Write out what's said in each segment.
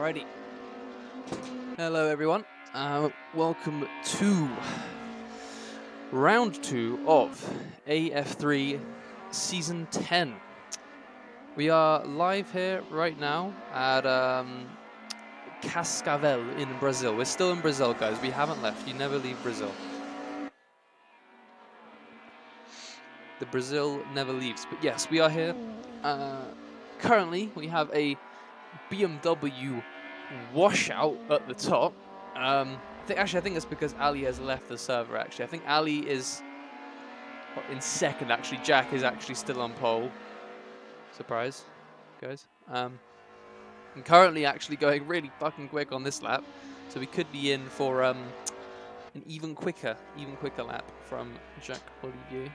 Alrighty. Hello everyone. Welcome to round 2 of AF3 Season 10. We are live here right now at Cascavel in Brazil. We're still in Brazil, guys. We haven't left. You never leave Brazil. The Brazil never leaves. But yes, we are here. Currently, we have a BMW washout at the top. I think it's because Ali has left the server. Actually, I think Ali is in second. Actually, Jack is actually still on pole. Surprise, guys. I'm currently actually going really fucking quick on this lap, so we could be in for an even quicker lap from Jack Olivier.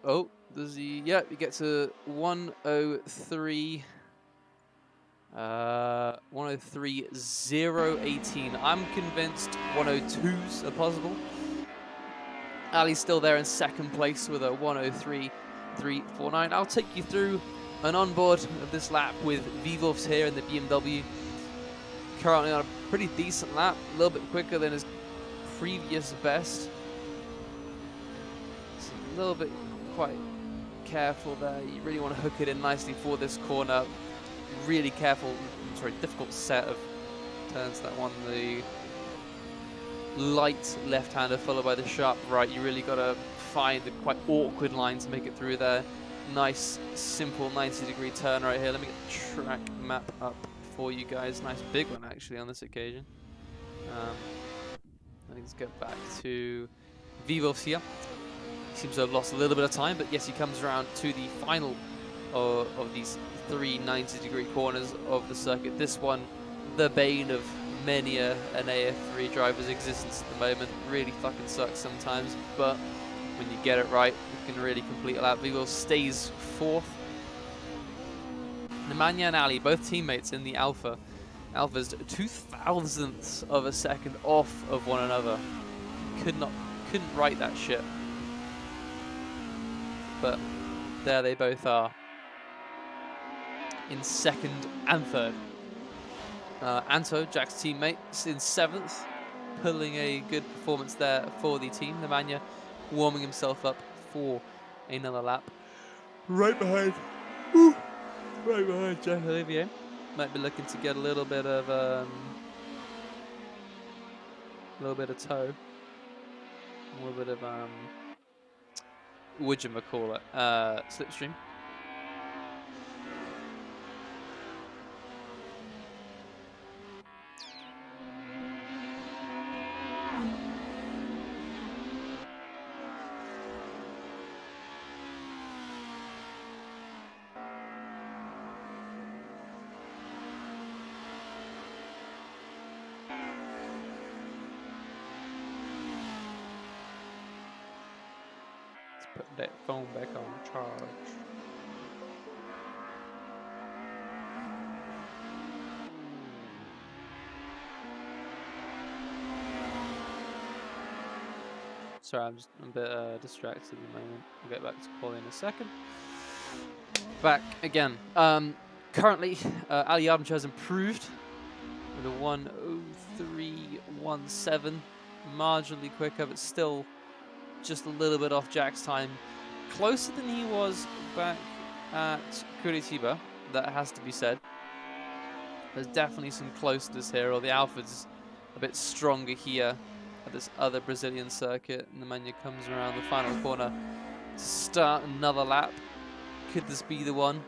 Oh, does he? Yeah, he gets a 103. 103.018. I'm convinced 102s are possible. Ali's still there in second place with a 103.349. I'll take you through an onboard of this lap with Vivovs here in the BMW. Currently on a pretty decent lap, a little bit quicker than his previous best. It's a little bit quite careful there. You really want to hook it in nicely for this corner. Really careful, difficult set of turns, that one. The light left-hander followed by the sharp right. You really got to find the quite awkward line to make it through there. Nice, simple 90-degree turn right here. Let me get the track map up for you guys. Nice big one, actually, on this occasion. Let's get back to Vivovs here. He seems to have lost a little bit of time, but yes, he comes around to the final of these 3 90-degree corners of the circuit. This one, the bane of many an AF3 driver's existence at the moment. Really fucking sucks sometimes, but when you get it right, you can really complete a lap. Vivo stays 4th. Nemanja and Ali, both teammates in the Alpha. Alpha's 0.002 of a second off of one another. Couldn't write that shit. But there they both are, in second and third. Anto, Jack's teammate, is in 7th, pulling a good performance there for the team. Nemanja warming himself up for another lap. Right behind Jack Olivier. Might be looking to get a little bit of toe, a little bit of whatchamacallit, slipstream. Put that phone back on charge. Sorry, I'm just a bit distracted at the moment. I'll get back to quality in a second. Back again. Currently, Ali Yardimcher has improved with a 1:03.17. Marginally quicker, but still just a little bit off Jack's time. Closer than he was back at Curitiba, that has to be said. There's definitely some closeness here, or the Alpha's a bit stronger here at this other Brazilian circuit. Nemanja comes around the final corner to start another lap. Could this be the one?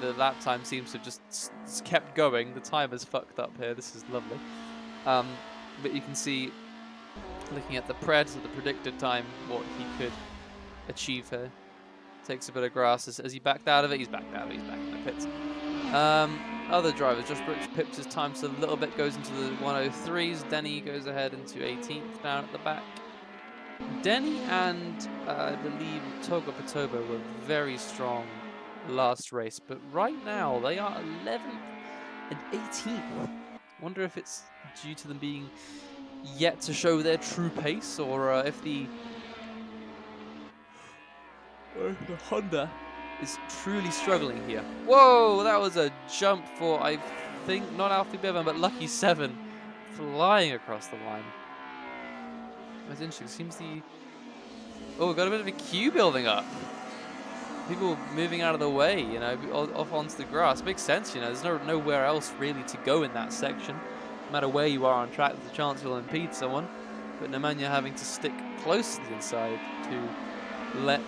The lap time seems to have just kept going. The time is fucked up here. This is lovely. But you can see, looking at the pred, so the predicted time, what he could achieve here. Takes a bit of grass. As he backed out of it, he's back in the pits. Other drivers, Josh Brooks pipped his time so a little bit, goes into the 1:03s. Denny goes ahead into 18th down at the back. Denny and I believe Togo Patoba were very strong last race, but right now they are 11th and 18th. Wonder if it's due to them being yet to show their true pace, or if the The Honda is truly struggling here. Whoa, that was a jump for, I think, not Alfie Bevan, but Lucky 7 flying across the line. That's interesting. Seems the... Oh, we've got a bit of a queue building up. People moving out of the way, you know, off onto the grass. Makes sense, you know. There's nowhere else really to go in that section. No matter where you are on track, there's a chance you'll impede someone. But Nemanja having to stick close to the inside to let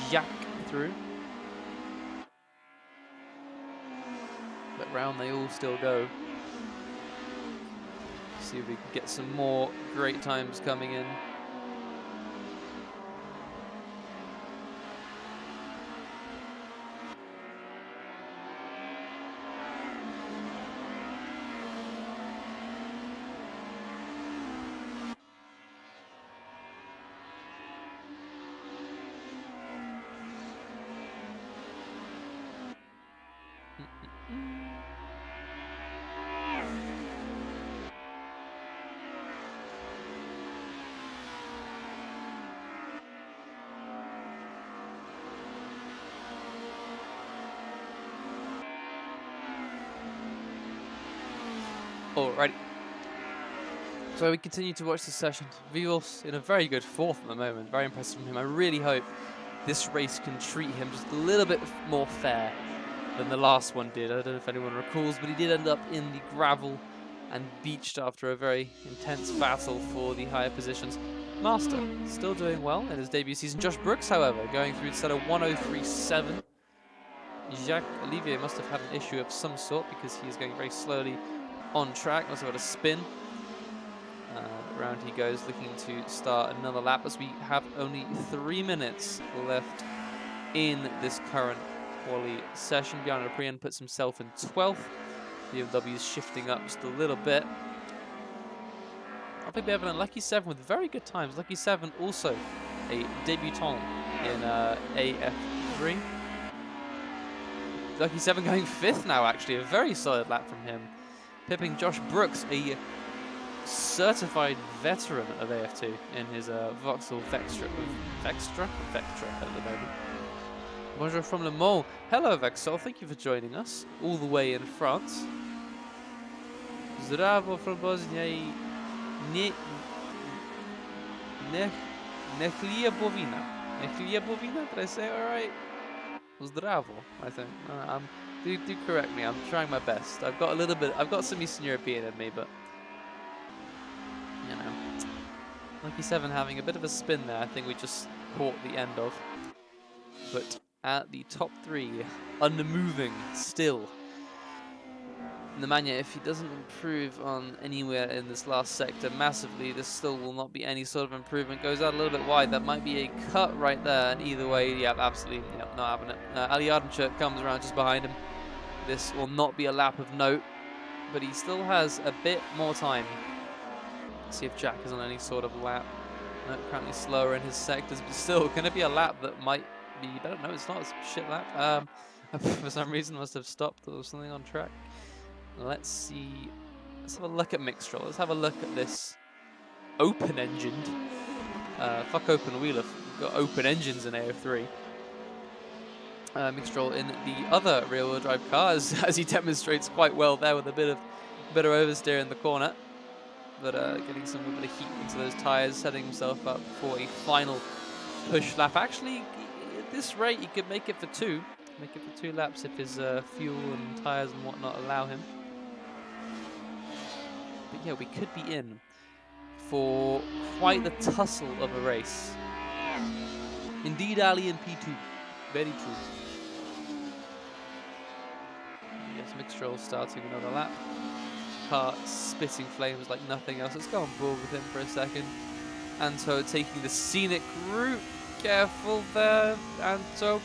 Yak through. But round they all still go. See if we can get some more great times coming in. Alrighty. So we continue to watch the session. Vivos in a very good fourth at the moment. Very impressive from him. I really hope this race can treat him just a little bit more fair than the last one did. I don't know if anyone recalls, but he did end up in the gravel and beached after a very intense battle for the higher positions. Master still doing well in his debut season. Josh Brooks, however, going through instead of 103.7. Jacques Olivier must have had an issue of some sort because he is going very slowly on track. Also got a spin. Round he goes, looking to start another lap as we have only 3 minutes left in this current quali session. Bjarne Prian puts himself in 12th. BMW is shifting up just a little bit. Alfie Bevan and Lucky 7 with very good times. Lucky 7 also a debutant in AF3. Lucky 7 going 5th now, actually. A very solid lap from him. Pipping Josh Brooks, a certified veteran of AF2 in his Vauxhall Vectra at the moment. Bonjour from Le Mans. Hello Vexel, thank you for joining us all the way in France. Zdravo from Bosnia i Nechlija Bovina, did I say it alright? Zdravo, I think. Do correct me, I'm trying my best. I've got some Eastern European in me, but you know, Lucky 7 having a bit of a spin there. I think we just caught the end of. But at the top 3, unmoving still. Nemanja, if he doesn't improve on anywhere in this last sector massively, this still will not be any sort of improvement. Goes out a little bit wide. That might be a cut right there. And either way, yeah, absolutely, yeah, not having it. Ali Ardenchuk comes around just behind him. This will not be a lap of note, but he still has a bit more time. See if Jack is on any sort of lap. No, currently slower in his sectors, but still going to be a lap that might be better. No, it's not a shit lap. For some reason must have stopped or something on track. Let's see. Let's have a look at Mixtrol. Let's have a look at this open-engined. Fuck open wheeler. We've got open engines in AF3. Mixtrol in the other rear-wheel drive car, as he demonstrates quite well there with a bit of oversteer in the corner. But getting some bit of heat into those tyres, setting himself up for a final push lap. Actually, at this rate, he could make it for 2. Make it for 2 laps if his fuel and tyres and whatnot allow him. But yeah, we could be in for quite the tussle of a race. Indeed, Ali in P2. Very true. Yes, Mixtrol starting another lap. Car spitting flames like nothing else. Let's go on board with him for a second. Anto taking the scenic route. Careful there, Anto.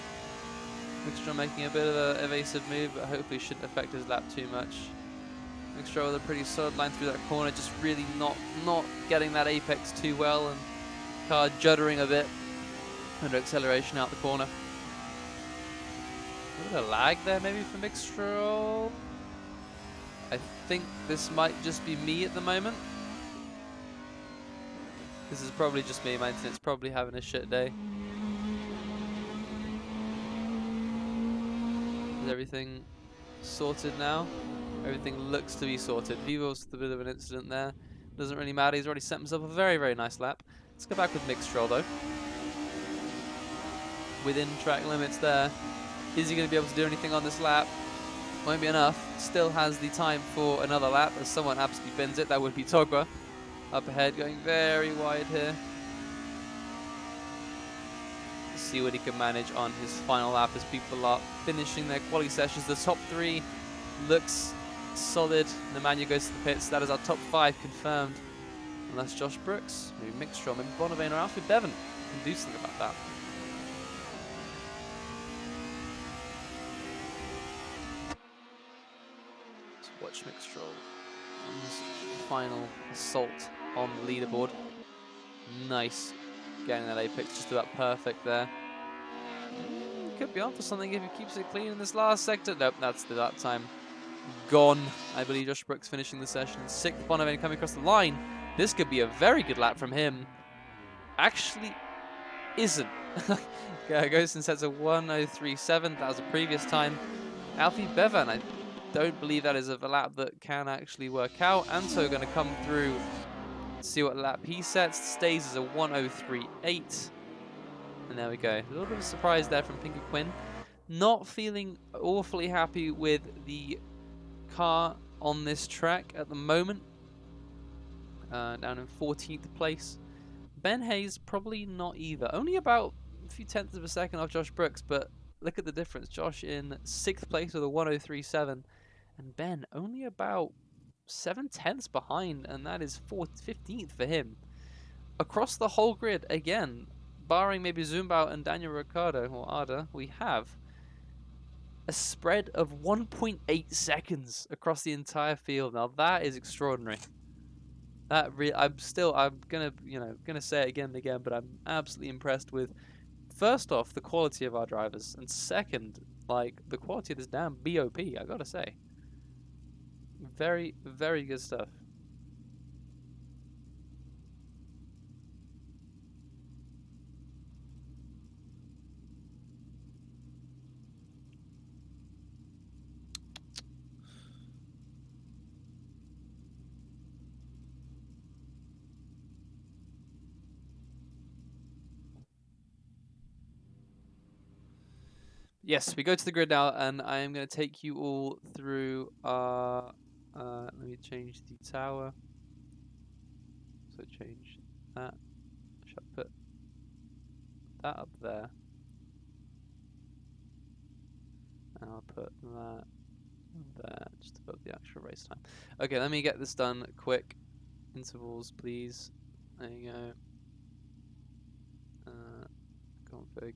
Mixtrol making a bit of an evasive move, but hopefully shouldn't affect his lap too much. Mixtrol with a pretty solid line through that corner, just really not getting that apex too well, and car juddering a bit under acceleration out the corner. A bit of lag there maybe for Mixtrol. I think this might just be me at the moment. This is probably just me. My internet's probably having a shit day. Is everything sorted now? Everything looks to be sorted. Vivos with a bit of an incident there. Doesn't really matter. He's already set himself a very, very nice lap. Let's go back with mixed troll though. Within track limits there. Is he going to be able to do anything on this lap? Won't be enough. Still has the time for another lap as someone absolutely bends it. That would be Togba. Up ahead, going very wide here. Let's see what he can manage on his final lap as people are finishing their quality sessions. The top 3 looks solid. Nemanja goes to the pits. That is our top 5 confirmed. Unless Josh Brooks, maybe Mixtro, maybe Bonavane or Alfie Bevan can do something about that. Let's watch Mixtro on his final assault on the leaderboard. Nice. Getting that apex just about perfect there. Could be on for something if he keeps it clean in this last sector. Nope, that's the lap time gone. I believe Josh Brooks finishing the session. 6th Bonavane coming across the line. This could be a very good lap from him. Actually isn't. Goes and sets a 1:03.7. That was the previous time. Alfie Bevan, I don't believe that is a lap that can actually work out. Anto going to come through. See what lap he sets. Stays as a 1:03.8. And there we go. A little bit of a surprise there from Pinky Quinn. Not feeling awfully happy with the car on this track at the moment. Down in 14th place. Ben Hayes probably not either. Only about a few tenths of a second off Josh Brooks, but look at the difference. Josh in 6th place with a 1:03.7, and Ben only about 7 tenths behind, and that is 15th for him. Across the whole grid, again, barring maybe Zumbao and Daniel Ricciardo or Arda, we have a spread of 1.8 seconds across the entire field. Now that is extraordinary. That I'm gonna say it again and again, but I'm absolutely impressed with, first off, the quality of our drivers, and second, like, the quality of this damn BOP, I gotta say. Very, very good stuff. Yes, we go to the grid now, and I am going to take you all through our... let me change the tower. So change that. Should I put that up there? And I'll put that there, just above the actual race time. Okay, let me get this done quick. Intervals, please. There you go. Config.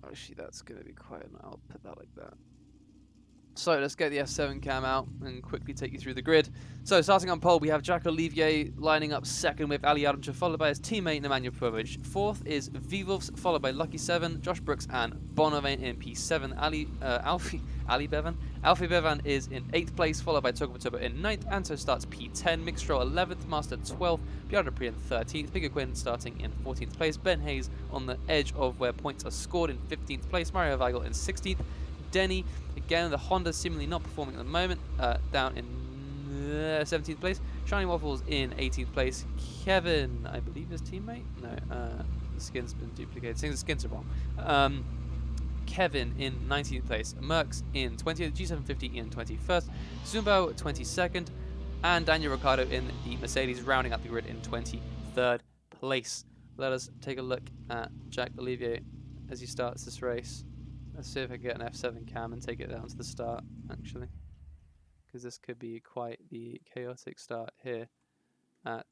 Actually, that's going to be quite... I'll put that like that. So let's get the F7 cam out and quickly take you through the grid. So starting on pole, we have Jack Olivier lining up second with Ali Adamcha, followed by his teammate Nemanja Pujovic. Fourth is Vivovs, followed by Lucky 7, Josh Brooks and Bonavane in P7. Alfie Bevan is in 8th place, followed by Togba in 9th. Anto starts P10, Mixtro 11th, Master 12th, Bjarne Pri in 13th, Bigger Quinn starting in 14th place, Ben Hayes on the edge of where points are scored in 15th place, Mario Weigel in 16th, Denny, again, the Honda seemingly not performing at the moment, down in 17th place. Shiny Waffles in 18th place. Kevin, I believe his teammate? No, the skin's been duplicated. Seems the skins are wrong. Kevin in 19th place. Merckx in 20th. G750 in 21st. Zumbao 22nd. And Daniel Ricciardo in the Mercedes, rounding up the grid in 23rd place. Let us take a look at Jack Olivier as he starts this race. Let's see if I can get an F7 cam and take it down to the start, actually. Because this could be quite the chaotic start here at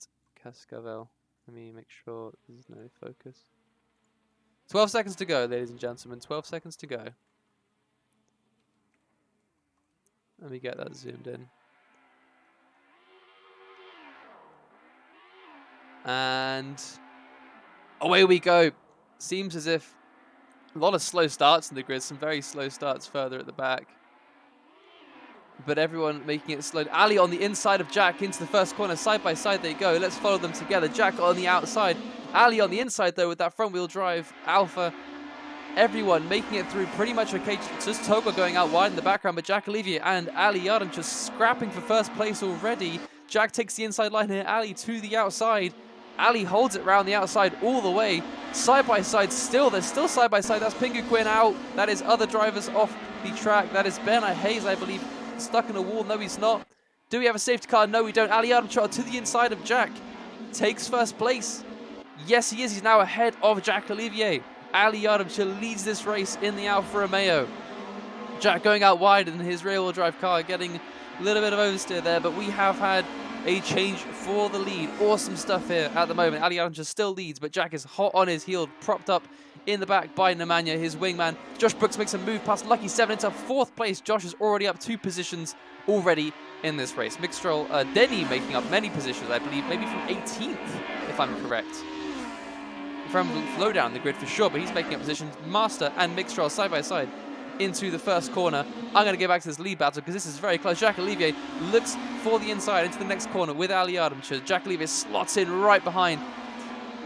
Cascavel. Let me make sure there's no focus. 12 seconds to go, ladies and gentlemen. 12 seconds to go. Let me get that zoomed in. And away we go. Seems as if a lot of slow starts in the grid, some very slow starts further at the back. But everyone making it slow. Ali on the inside of Jack into the first corner. Side by side they go. Let's follow them together. Jack on the outside. Ali on the inside though with that front wheel drive Alpha. everyone making it through pretty much okay. Just Togo going out wide in the background, but Jack Olivier and Ali Yardam just scrapping for first place already. Jack takes the inside line here, Ali to the outside. Ali holds it round the outside all the way. Side by side still, they're still side by side. That's Pingu Quinn out. That is other drivers off the track. That is Ben Hayes, I believe, stuck in a wall. No, he's not. Do we have a safety car? No, we don't. Ali Yardam to the inside of Jack. Takes first place. Yes, he is. He's now ahead of Jack Olivier. Ali Yardam leads this race in the Alfa Romeo. Jack going out wide in his rear-wheel drive car, getting a little bit of oversteer there, but we have had a change for the lead. Awesome stuff here at the moment. Ali Yardam still leads, but Jack is hot on his heel, propped up in the back by Nemanja, his wingman. Josh Brooks makes a move past Lucky 7 into 4th place. Josh is already up 2 positions already in this race. Mick Stroll, Denny making up many positions, I believe, maybe from 18th, if I'm correct. From low down the grid for sure, but he's making up positions. Master and Mick Stroll side by side into the first corner. I'm going to get back to this lead battle because this is very close. Jack Olivier looks for the inside into the next corner with Ali Yardam. Jack Olivier slots in right behind.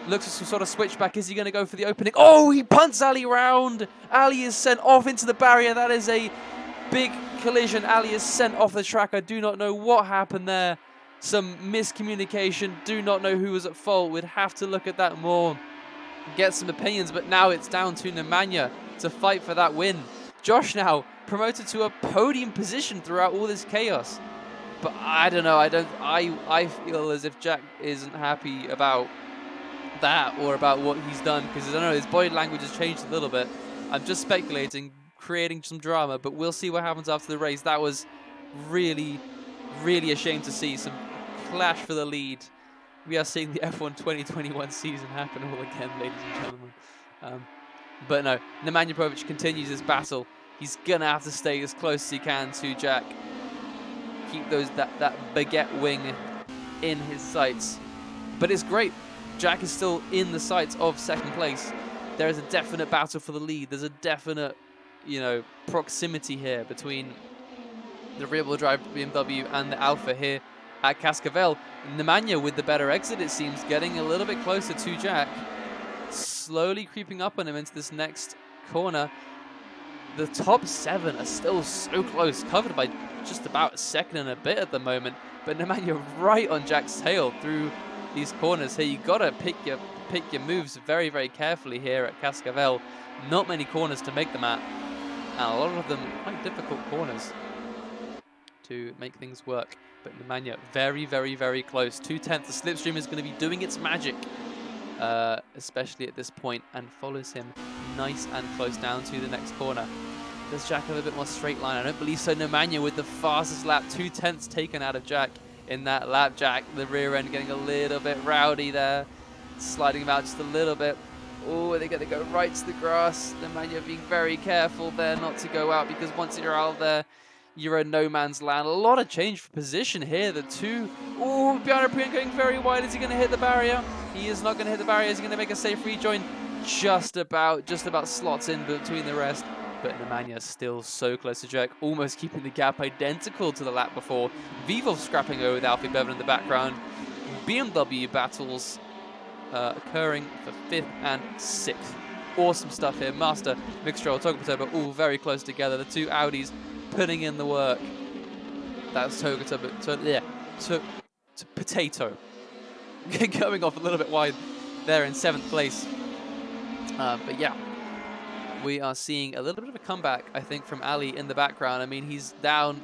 Looks for some sort of switchback. Is he going to go for the opening? Oh, he punts Ali round. Ali is sent off into the barrier. That is a big collision. Ali is sent off the track. I do not know what happened there. Some miscommunication. Do not know who was at fault. We'd have to look at that more. Get some opinions, but now it's down to Nemanja to fight for that win. Josh now promoted to a podium position throughout all this chaos. But I don't know, I feel as if Jack isn't happy about that or about what he's done, because I don't know, his body language has changed a little bit. I'm just speculating, creating some drama, but we'll see what happens after the race. That was really, really a shame to see. Some clash for the lead. We are seeing the F1 2021 season happen all again, ladies and gentlemen. But no, Nemanja Petrovic continues his battle. He's going to have to stay as close as he can to Jack. Keep that baguette wing in his sights. But it's great. Jack is still in the sights of 2nd place. There is a definite battle for the lead. There's a definite, proximity here between the rear-wheel drive BMW and the Alfa here at Cascavel. Nemanja with the better exit, it seems, getting a little bit closer to Jack. Slowly creeping up on him into this next corner. The top 7 are still so close, covered by just about a second and a bit at the moment. But Nemanja right on Jack's tail through these corners here. You gotta pick your moves very, very carefully here at Cascavel. Not many corners to make them at, and a lot of them quite difficult corners to make things work. But Nemanja very, very, very close. 2/10. The slipstream is going to be doing its magic, especially at this point, and follows him nice and close down to the next corner. Does Jack have a bit more straight line? I don't believe so. Nemanja with the fastest lap, 2/10 taken out of Jack in that lap. Jack, the rear end, getting a little bit rowdy there, sliding him out just a little bit. Oh, they're going to go right to the grass. Nemanja being very careful there not to go out, because once you're out there, you're in no man's land. A lot of change for position here. The two. Oh, Bjarne Prian going very wide. Is he going to hit the barrier? He is not going to hit the barrier. Is he going to make a safe rejoin? Just about slots in between the rest. But Nemanja still so close to Jack, almost keeping the gap identical to the lap before. Vivov scrapping over with Alfie Bevan in the background. BMW battles occurring for 5th and 6th. Awesome stuff here. Master, Mick Stroll, Togo Potato, all very close together. The two Audis putting in the work. That's Togo Potato. Going off a little bit wide there in 7th place. But yeah, we are seeing a little bit of a comeback, I think, from Ali in the background. I mean,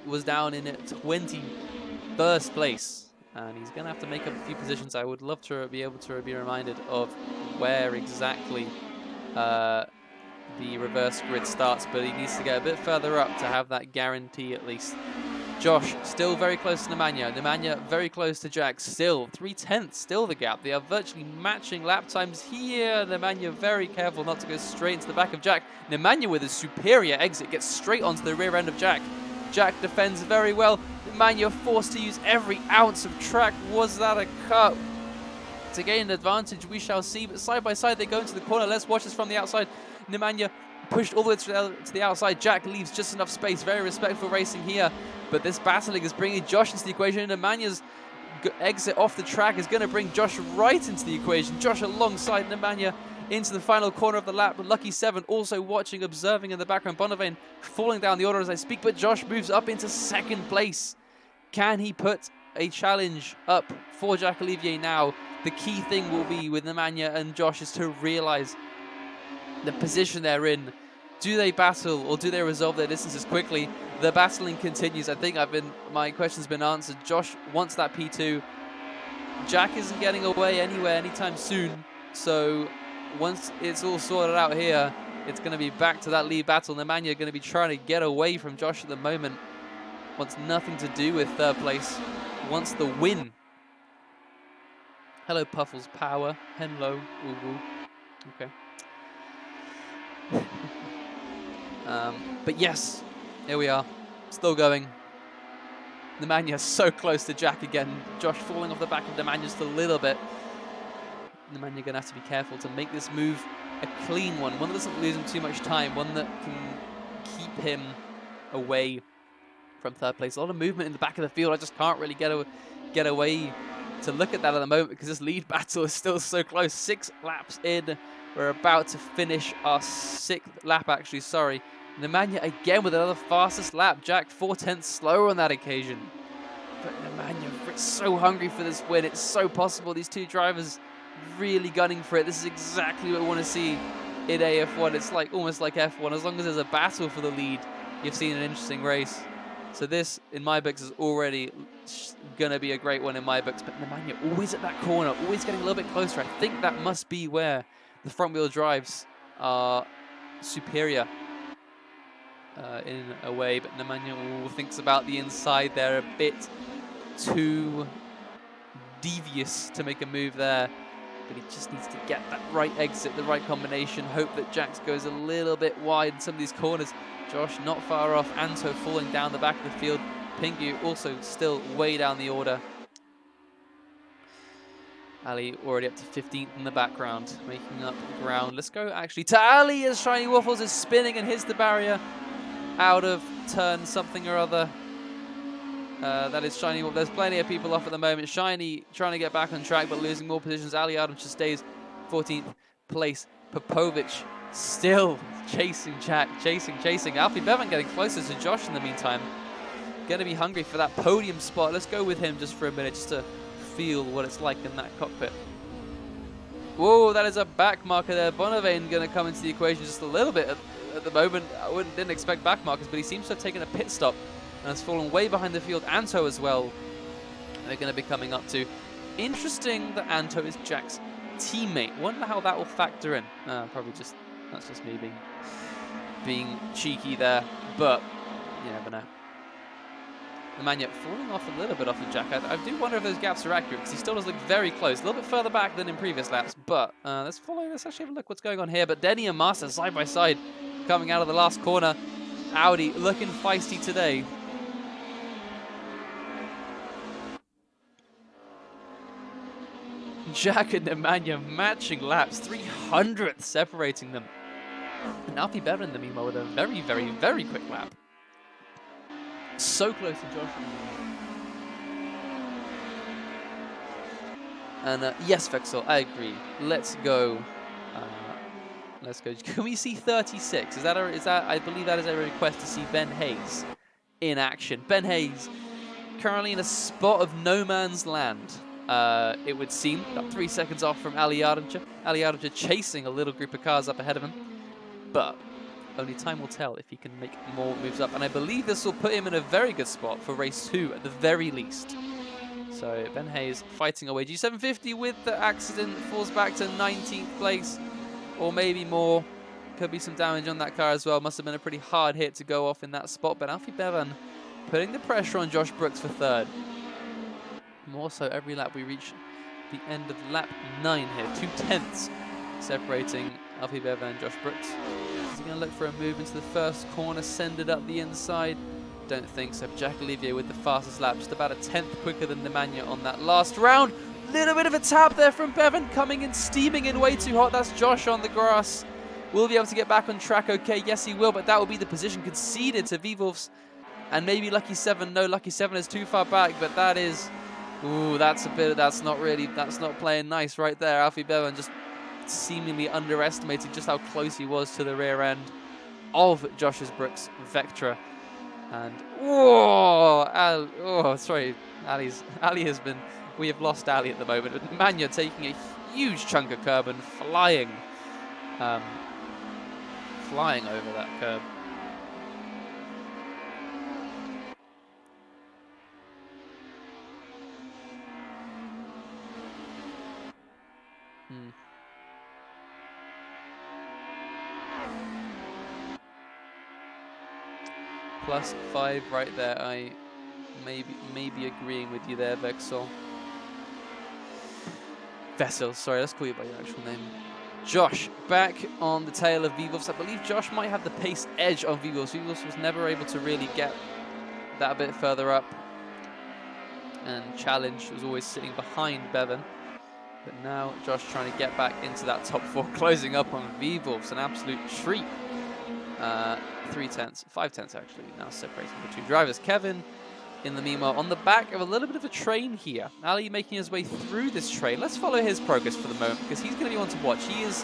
was down in 21st place, and he's going to have to make up a few positions. I would love to be able to be reminded of where exactly the reverse grid starts, but he needs to get a bit further up to have that guarantee at least. Josh still very close to Nemanja. Nemanja very close to Jack. Still 3/10, still the gap. They are virtually matching lap times here. Nemanja very careful not to go straight into the back of Jack. Nemanja with a superior exit gets straight onto the rear end of Jack. Jack defends very well. Nemanja forced to use every ounce of track. Was that a cut to gain an advantage? We shall see. But side by side they go into the corner. Let's watch this from the outside. Nemanja pushed all the way to the outside. Jack leaves just enough space. Very respectful racing here. But this battling is bringing Josh into the equation. Nemanja's exit off the track is going to bring Josh right into the equation. Josh alongside Nemanja into the final corner of the lap. Lucky 7 also watching, observing in the background. Bonavane falling down the order as I speak, but Josh moves up into second place. Can he put a challenge up for Jack Olivier now? The key thing will be with Nemanja and Josh is to realize the position they're in. Do they battle or do they resolve their distances quickly? The battling continues. I think my question's been answered. Josh wants that P2. Jack isn't getting away anywhere anytime soon. So once it's all sorted out here, it's going to be back to that lead battle. Nemanja going to be trying to get away from Josh at the moment. Wants nothing to do with third place. Wants the win. Hello, Puffles Power. Hello, Uwu. Okay. But yes, here we are. Still going. Nemanja so close to Jack again. Josh falling off the back of Nemanja just a little bit. Nemanja going to have to be careful to make this move a clean one. One that doesn't lose him too much time. One that can keep him away from third place. A lot of movement in the back of the field. I just can't really get away to look at that at the moment because this lead battle is still so close. 6 laps in. We're about to finish our 6th lap, actually, sorry. Nemanja again with another fastest lap. Jack 4/10 slower on that occasion. But Nemanja is so hungry for this win. It's so possible. These two drivers really gunning for it. This is exactly what we want to see in AF1. It's like almost like F1. As long as there's a battle for the lead, you've seen an interesting race. So this, in my books, is already going to be a great one in my books. But Nemanja always at that corner, always getting a little bit closer. I think that must be where the front-wheel drives are superior in a way. But Nemanja thinks about the inside there, a bit too devious to make a move there. But he just needs to get that right exit, the right combination. Hope that Jax goes a little bit wide in some of these corners. Josh not far off. Anto falling down the back of the field. Pingu also still way down the order. Ali already up to 15th in the background, making up ground. Let's go actually to Ali as Shiny Waffles is spinning and hits the barrier out of turn something or other. That is Shiny. There's plenty of people off at the moment. Shiny trying to get back on track, but losing more positions. Ali Adam just stays 14th place. Popovic still chasing Jack, chasing. Alfie Bevan getting closer to Josh in the meantime. Going to be hungry for that podium spot. Let's go with him just for a minute, just to feel what it's like in that cockpit. Whoa, that is a back marker there. Bonavane going to come into the equation just a little bit at the moment. I didn't expect back markers, but he seems to have taken a pit stop and has fallen way behind the field. Anto as well, they're going to be coming up to. Interesting that Anto is Jack's teammate. Wonder how that will factor in. Probably just, that's just me being cheeky there, but you never know. Nemanja falling off a little bit off of Jack. I do wonder if those gaps are accurate because he still does look very close. A little bit further back than in previous laps, but let's actually have a look what's going on here. But Denny and Master side by side coming out of the last corner. Audi looking feisty today. Jack and Nemanja matching laps, 300th separating them. And Alfie Bevan in the meanwhile with a very, very, very quick lap. So close to Josh. And yes, Vexel, I agree. Let's go. Let's go. Can we see 36? Is that I believe that is a request to see Ben Hayes in action. Ben Hayes currently in a spot of no man's land. It would seem about 3 seconds off from Ali Yardimcha. Ali Yardimcha chasing a little group of cars up ahead of him, but only time will tell if he can make more moves up. And I believe this will put him in a very good spot for race 2 at the very least. So Ben Hayes fighting away. G750 with the accident falls back to 19th place, or maybe more. Could be some damage on that car as well. Must have been a pretty hard hit to go off in that spot. But Alfie Bevan putting the pressure on Josh Brooks for 3rd. More so every lap we reach the end of lap 9 here. 2/10 separating Alfie Bevan and Josh Brooks. Is he going to look for a move into the first corner, send it up the inside? Don't think so. Jack Olivier with the fastest lap, just about a 10th quicker than Nemanja on that last round. Little bit of a tap there from Bevan, coming in, steaming in way too hot. That's Josh on the grass. Will he be able to get back on track? Okay, yes he will, but that will be the position conceded to Vivulfs. And maybe Lucky 7. No, Lucky 7 is too far back, but that is... Ooh, that's not playing nice right there. Alfie Bevan just seemingly underestimated just how close he was to the rear end of Josh's Brooks Vectra. And sorry, Ali has been. We have lost Ali at the moment. But Manya taking a huge chunk of curb and flying over that curb. +5 right there. I maybe agreeing with you there, Vexel. Vessel, sorry, let's call you by your actual name. Josh, back on the tail of Vivos. I believe Josh might have the pace edge on Vivos. Vivos was never able to really get that a bit further up. And Challenge was always sitting behind Bevan. But now Josh trying to get back into that top 4, closing up on Vivos. An absolute treat. 5/10 actually, now separating the two drivers. Kevin, in the meanwhile, on the back of a little bit of a train here. Ali making his way through this train. Let's follow his progress for the moment, because he's going to be one to watch. He is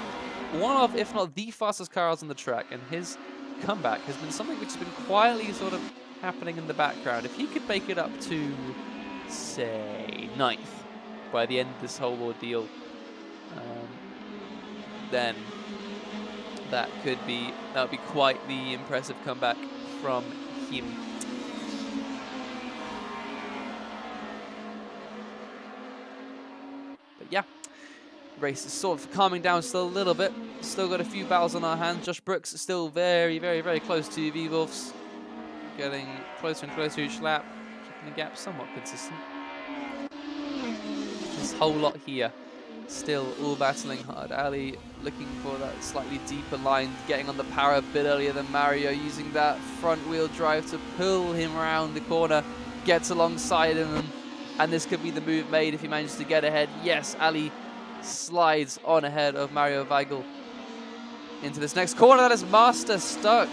one of, if not the fastest cars on the track, and his comeback has been something which has been quietly sort of happening in the background. If he could make it up to, say, 9th by the end of this whole ordeal, then that would be quite the impressive comeback from him. But yeah, race is sort of calming down still a little bit. Still got a few battles on our hands. Josh Brooks is still very, very, very close to Vivos. Getting closer and closer each lap. Keeping the gap somewhat consistent. This whole lot here. Still all battling hard. Ali looking for that slightly deeper line, getting on the power a bit earlier than Mario, using that front wheel drive to pull him around the corner, gets alongside him, and this could be the move made if he manages to get ahead. Yes, Ali slides on ahead of Mario Weigl into this next corner. That is Master stuck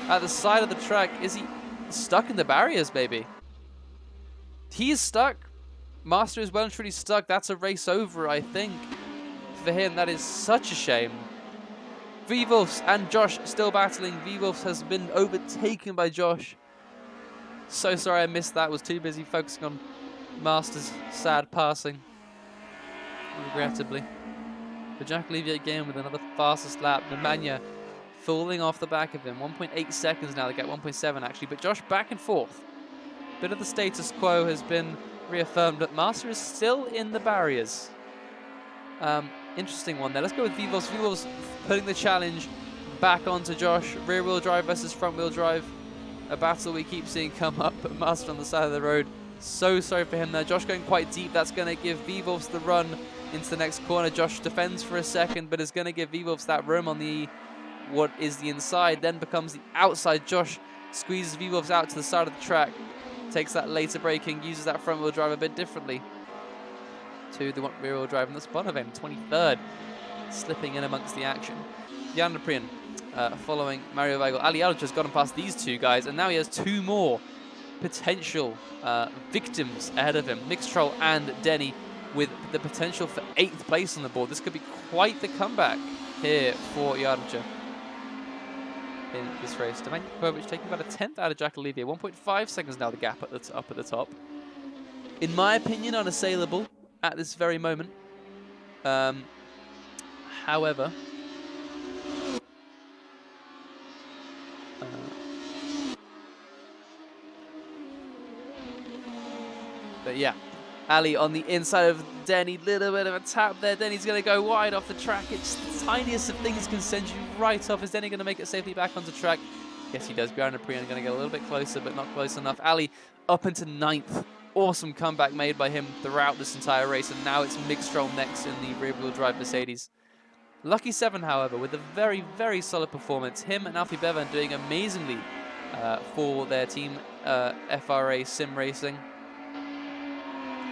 at the side of the track. Is he stuck in the barriers, maybe? He is stuck. Master is well and truly stuck. That's a race over, I think. For him, that is such a shame. Vivos and Josh still battling. Vivos has been overtaken by Josh. So sorry I missed that. Was too busy focusing on Master's sad passing. Regrettably. But Jack Olivier again with another fastest lap. Nemanja falling off the back of him. 1.8 seconds now to get 1.7 actually. But Josh back and forth. Bit of the status quo has been reaffirmed, but Master is still in the barriers. Interesting one there. Let's go with Vivos. Vivos putting the challenge back onto Josh. Rear wheel drive versus front wheel drive. A battle we keep seeing come up, but Master on the side of the road. So sorry for him there. Josh going quite deep. That's going to give Vivos the run into the next corner. Josh defends for a second, but is going to give Vivos that room on the what is the inside, then becomes the outside. Josh squeezes Vivos out to the side of the track. Takes that later braking, uses that front wheel drive a bit differently to the rear wheel drive, and that's Bonavent, 23rd, slipping in amongst the action. Jan Neprian following Mario Weigl. Ali Alj has gotten past these two guys, and now he has two more potential victims ahead of him, Mixtrol and Denny, with the potential for 8th place on the board. This could be quite the comeback here for Jarnče in this race. Nemanja Kovic taking about a 10th out of Jack Olivier. 1.5 seconds now the gap up at the top. In my opinion, unassailable at this very moment. However, but yeah, Ali on the inside of Denny. Little bit of a tap there. Denny's going to go wide off the track. It's the tiniest of things can send you right off. Is Denny going to make it safely back onto track? Yes, he does. Bjarne Prian going to get a little bit closer, but not close enough. Ali up into 9th. Awesome comeback made by him throughout this entire race, and now it's Mixtrol next in the rear-wheel drive Mercedes. Lucky 7, however, with a very, very solid performance. Him and Alfie Bevan doing amazingly for their team, FRA Sim Racing.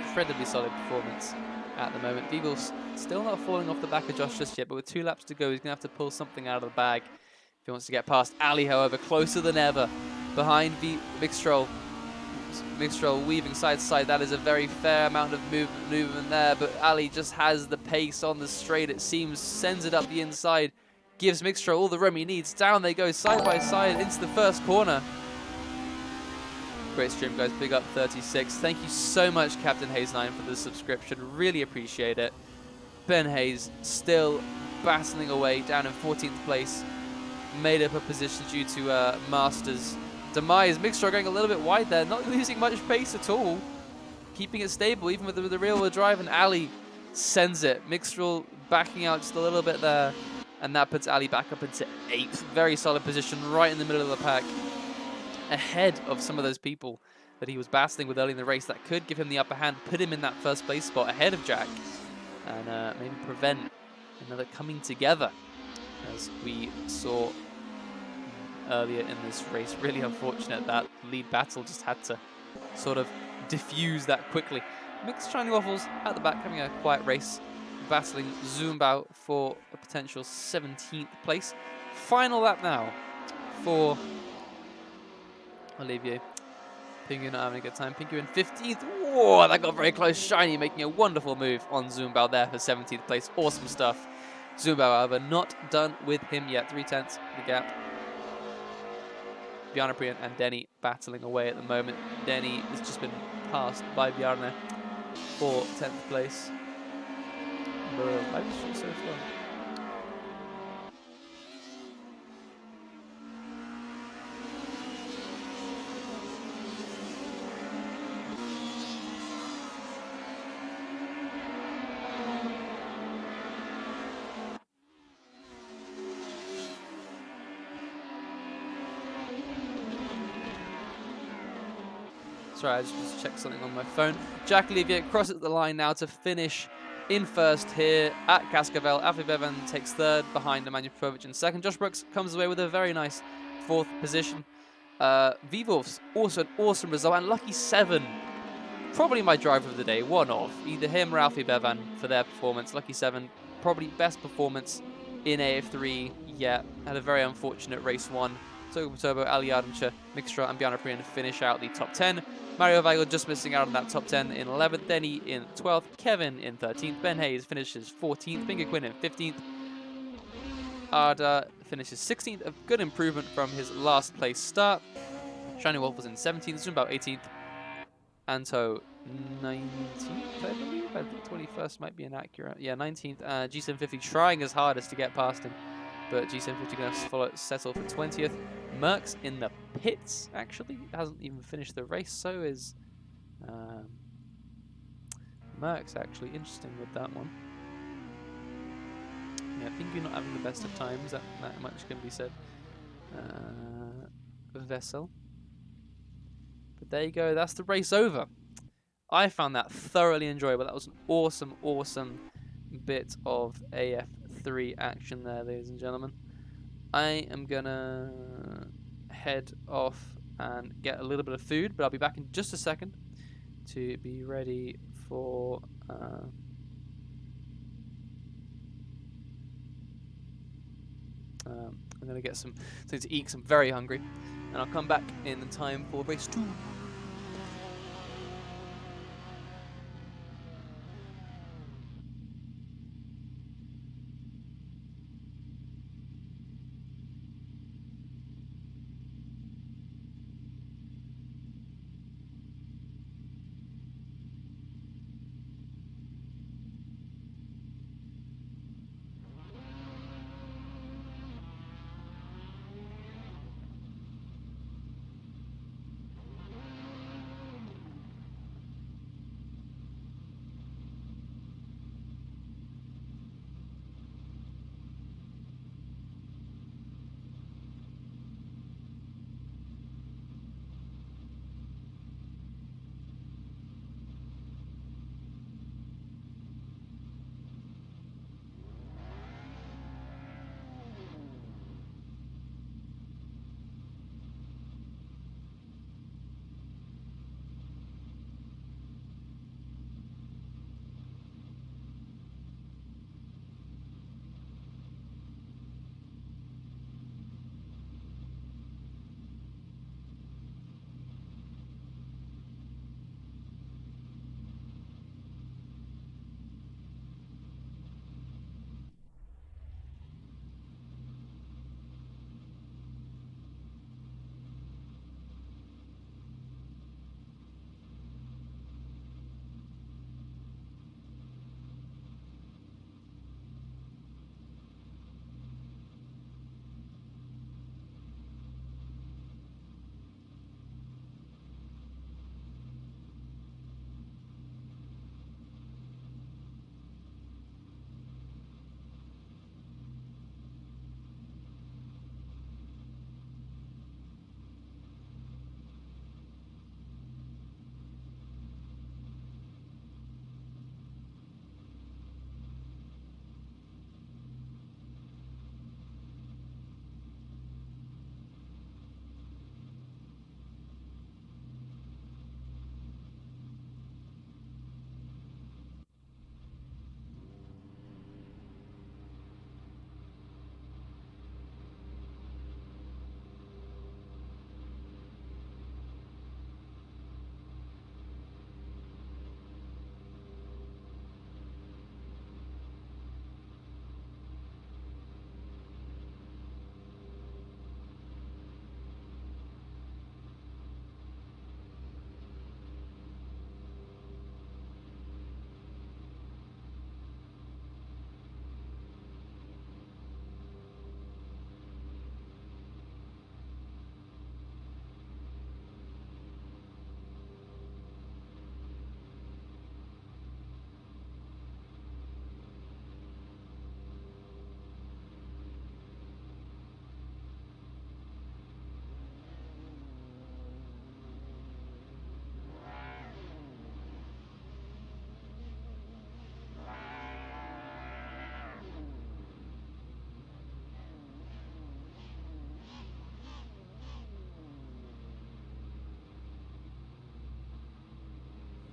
Incredibly solid performance at the moment. Vivos still not falling off the back of Josh just yet, but with 2 laps to go, he's going to have to pull something out of the bag if he wants to get past Ali, however, closer than ever behind Mixtrol. Mixtrol weaving side to side. That is a very fair amount of movement there, but Ali just has the pace on the straight, it seems, sends it up the inside, gives Mixtrol all the room he needs. Down they go, side by side, into the first corner. Great stream, guys. Big up 36. Thank you so much, Captain Hayes9, for the subscription. Really appreciate it. Ben Hayes still battling away down in 14th place. Made up a position due to Masters' demise. Mixtrol going a little bit wide there, not losing much pace at all. Keeping it stable, even with the rear-wheel drive, and Ali sends it. Mixtrol backing out just a little bit there, and that puts Ali back up into 8th. Very solid position, right in the middle of the pack. Ahead of some of those people that he was battling with early in the race that could give him the upper hand, put him in that first place spot ahead of Jack, and maybe prevent another coming together, as we saw earlier in this race. Really unfortunate that lead battle just had to sort of diffuse that quickly. Mixed Shiny Waffles at the back having a quiet race, battling Zumbao for a potential 17th place. Final lap now for Olivier. Pingu not having a good time. Pingu in 15th. Whoa, that got very close. Shiny making a wonderful move on Zumbao there for 17th place. Awesome stuff. Zumbao, however, not done with him yet. 3/10 the gap. Bjarne Prian and Denny battling away at the moment. Denny has just been passed by Bjarne for 10th place. Why is she so slow? Sorry, I just checked something on my phone. Jack Olivier crosses the line now to finish in first here at Cascavel. Alfie Bevan takes third behind Emmanuel Petrovic in second. Josh Brooks comes away with a very nice 4th position. Vivovs, also an awesome result. And Lucky 7, probably my driver of the day. One of. Either him or Alfie Bevan for their performance. Lucky 7, probably best performance in AF3 yet. Had a very unfortunate race 1. Turbo, Ali Yardimcher, Mixtra, and Bjarne Prian finish out the top 10. Mario Weigel just missing out on that top 10 in 11th. Denny in 12th. Kevin in 13th. Ben Hayes finishes 14th. Finger Quinn in 15th. Arda finishes 16th. A good improvement from his last place start. Shiny Wolf was in 17th. Zumbao 18th. Anto 19th, I believe. I think 21st might be inaccurate. Yeah, 19th. G750 trying his hardest to get past him, but G750 going to settle for 20th. Merckx in the pits, actually. Hasn't even finished the race, so is Merckx, actually. Interesting with that one. Yeah, I think you're not having the best of times. That much can be said. Vessel. But there you go. That's the race over. I found that thoroughly enjoyable. That was an awesome, awesome bit of AF3 action there, ladies and gentlemen. I am gonna head off and get a little bit of food, but I'll be back in just a second to be ready for I'm gonna get something to eat because I'm very hungry, and I'll come back in time for race 2.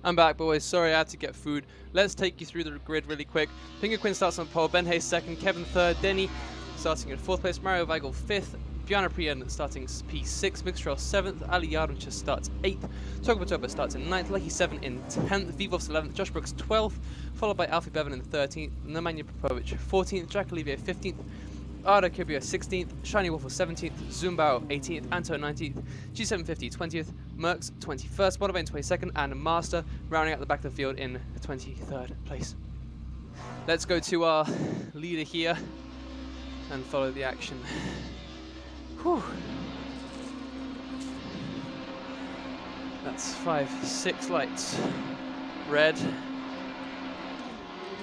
I'm back, boys. Sorry, I had to get food. Let's take you through the grid really quick. Penguin starts on pole, Ben Hayes second, Kevin third, Denny starting in fourth place, Mario Weigel fifth, Bjarne Prien starting P6, Mixtrail seventh, Ali Yardencha starts eighth, Togobotoba starts in ninth, Lucky 7 in 10th, Vivovs 11th, Josh Brooks 12th, followed by Alfie Bevan in 13th, Nemanja Popovic 14th, Jack Olivier 15th, Arda Kibia 16th, Shiny Waffle 17th, Zumbao 18th, Anto 19th, G750 20th, Mercs 21st, Bonavane 22nd, and Master rounding out the back of the field in 23rd place. Let's go to our leader here and follow the action. Whew. That's 5, 6 lights. Red.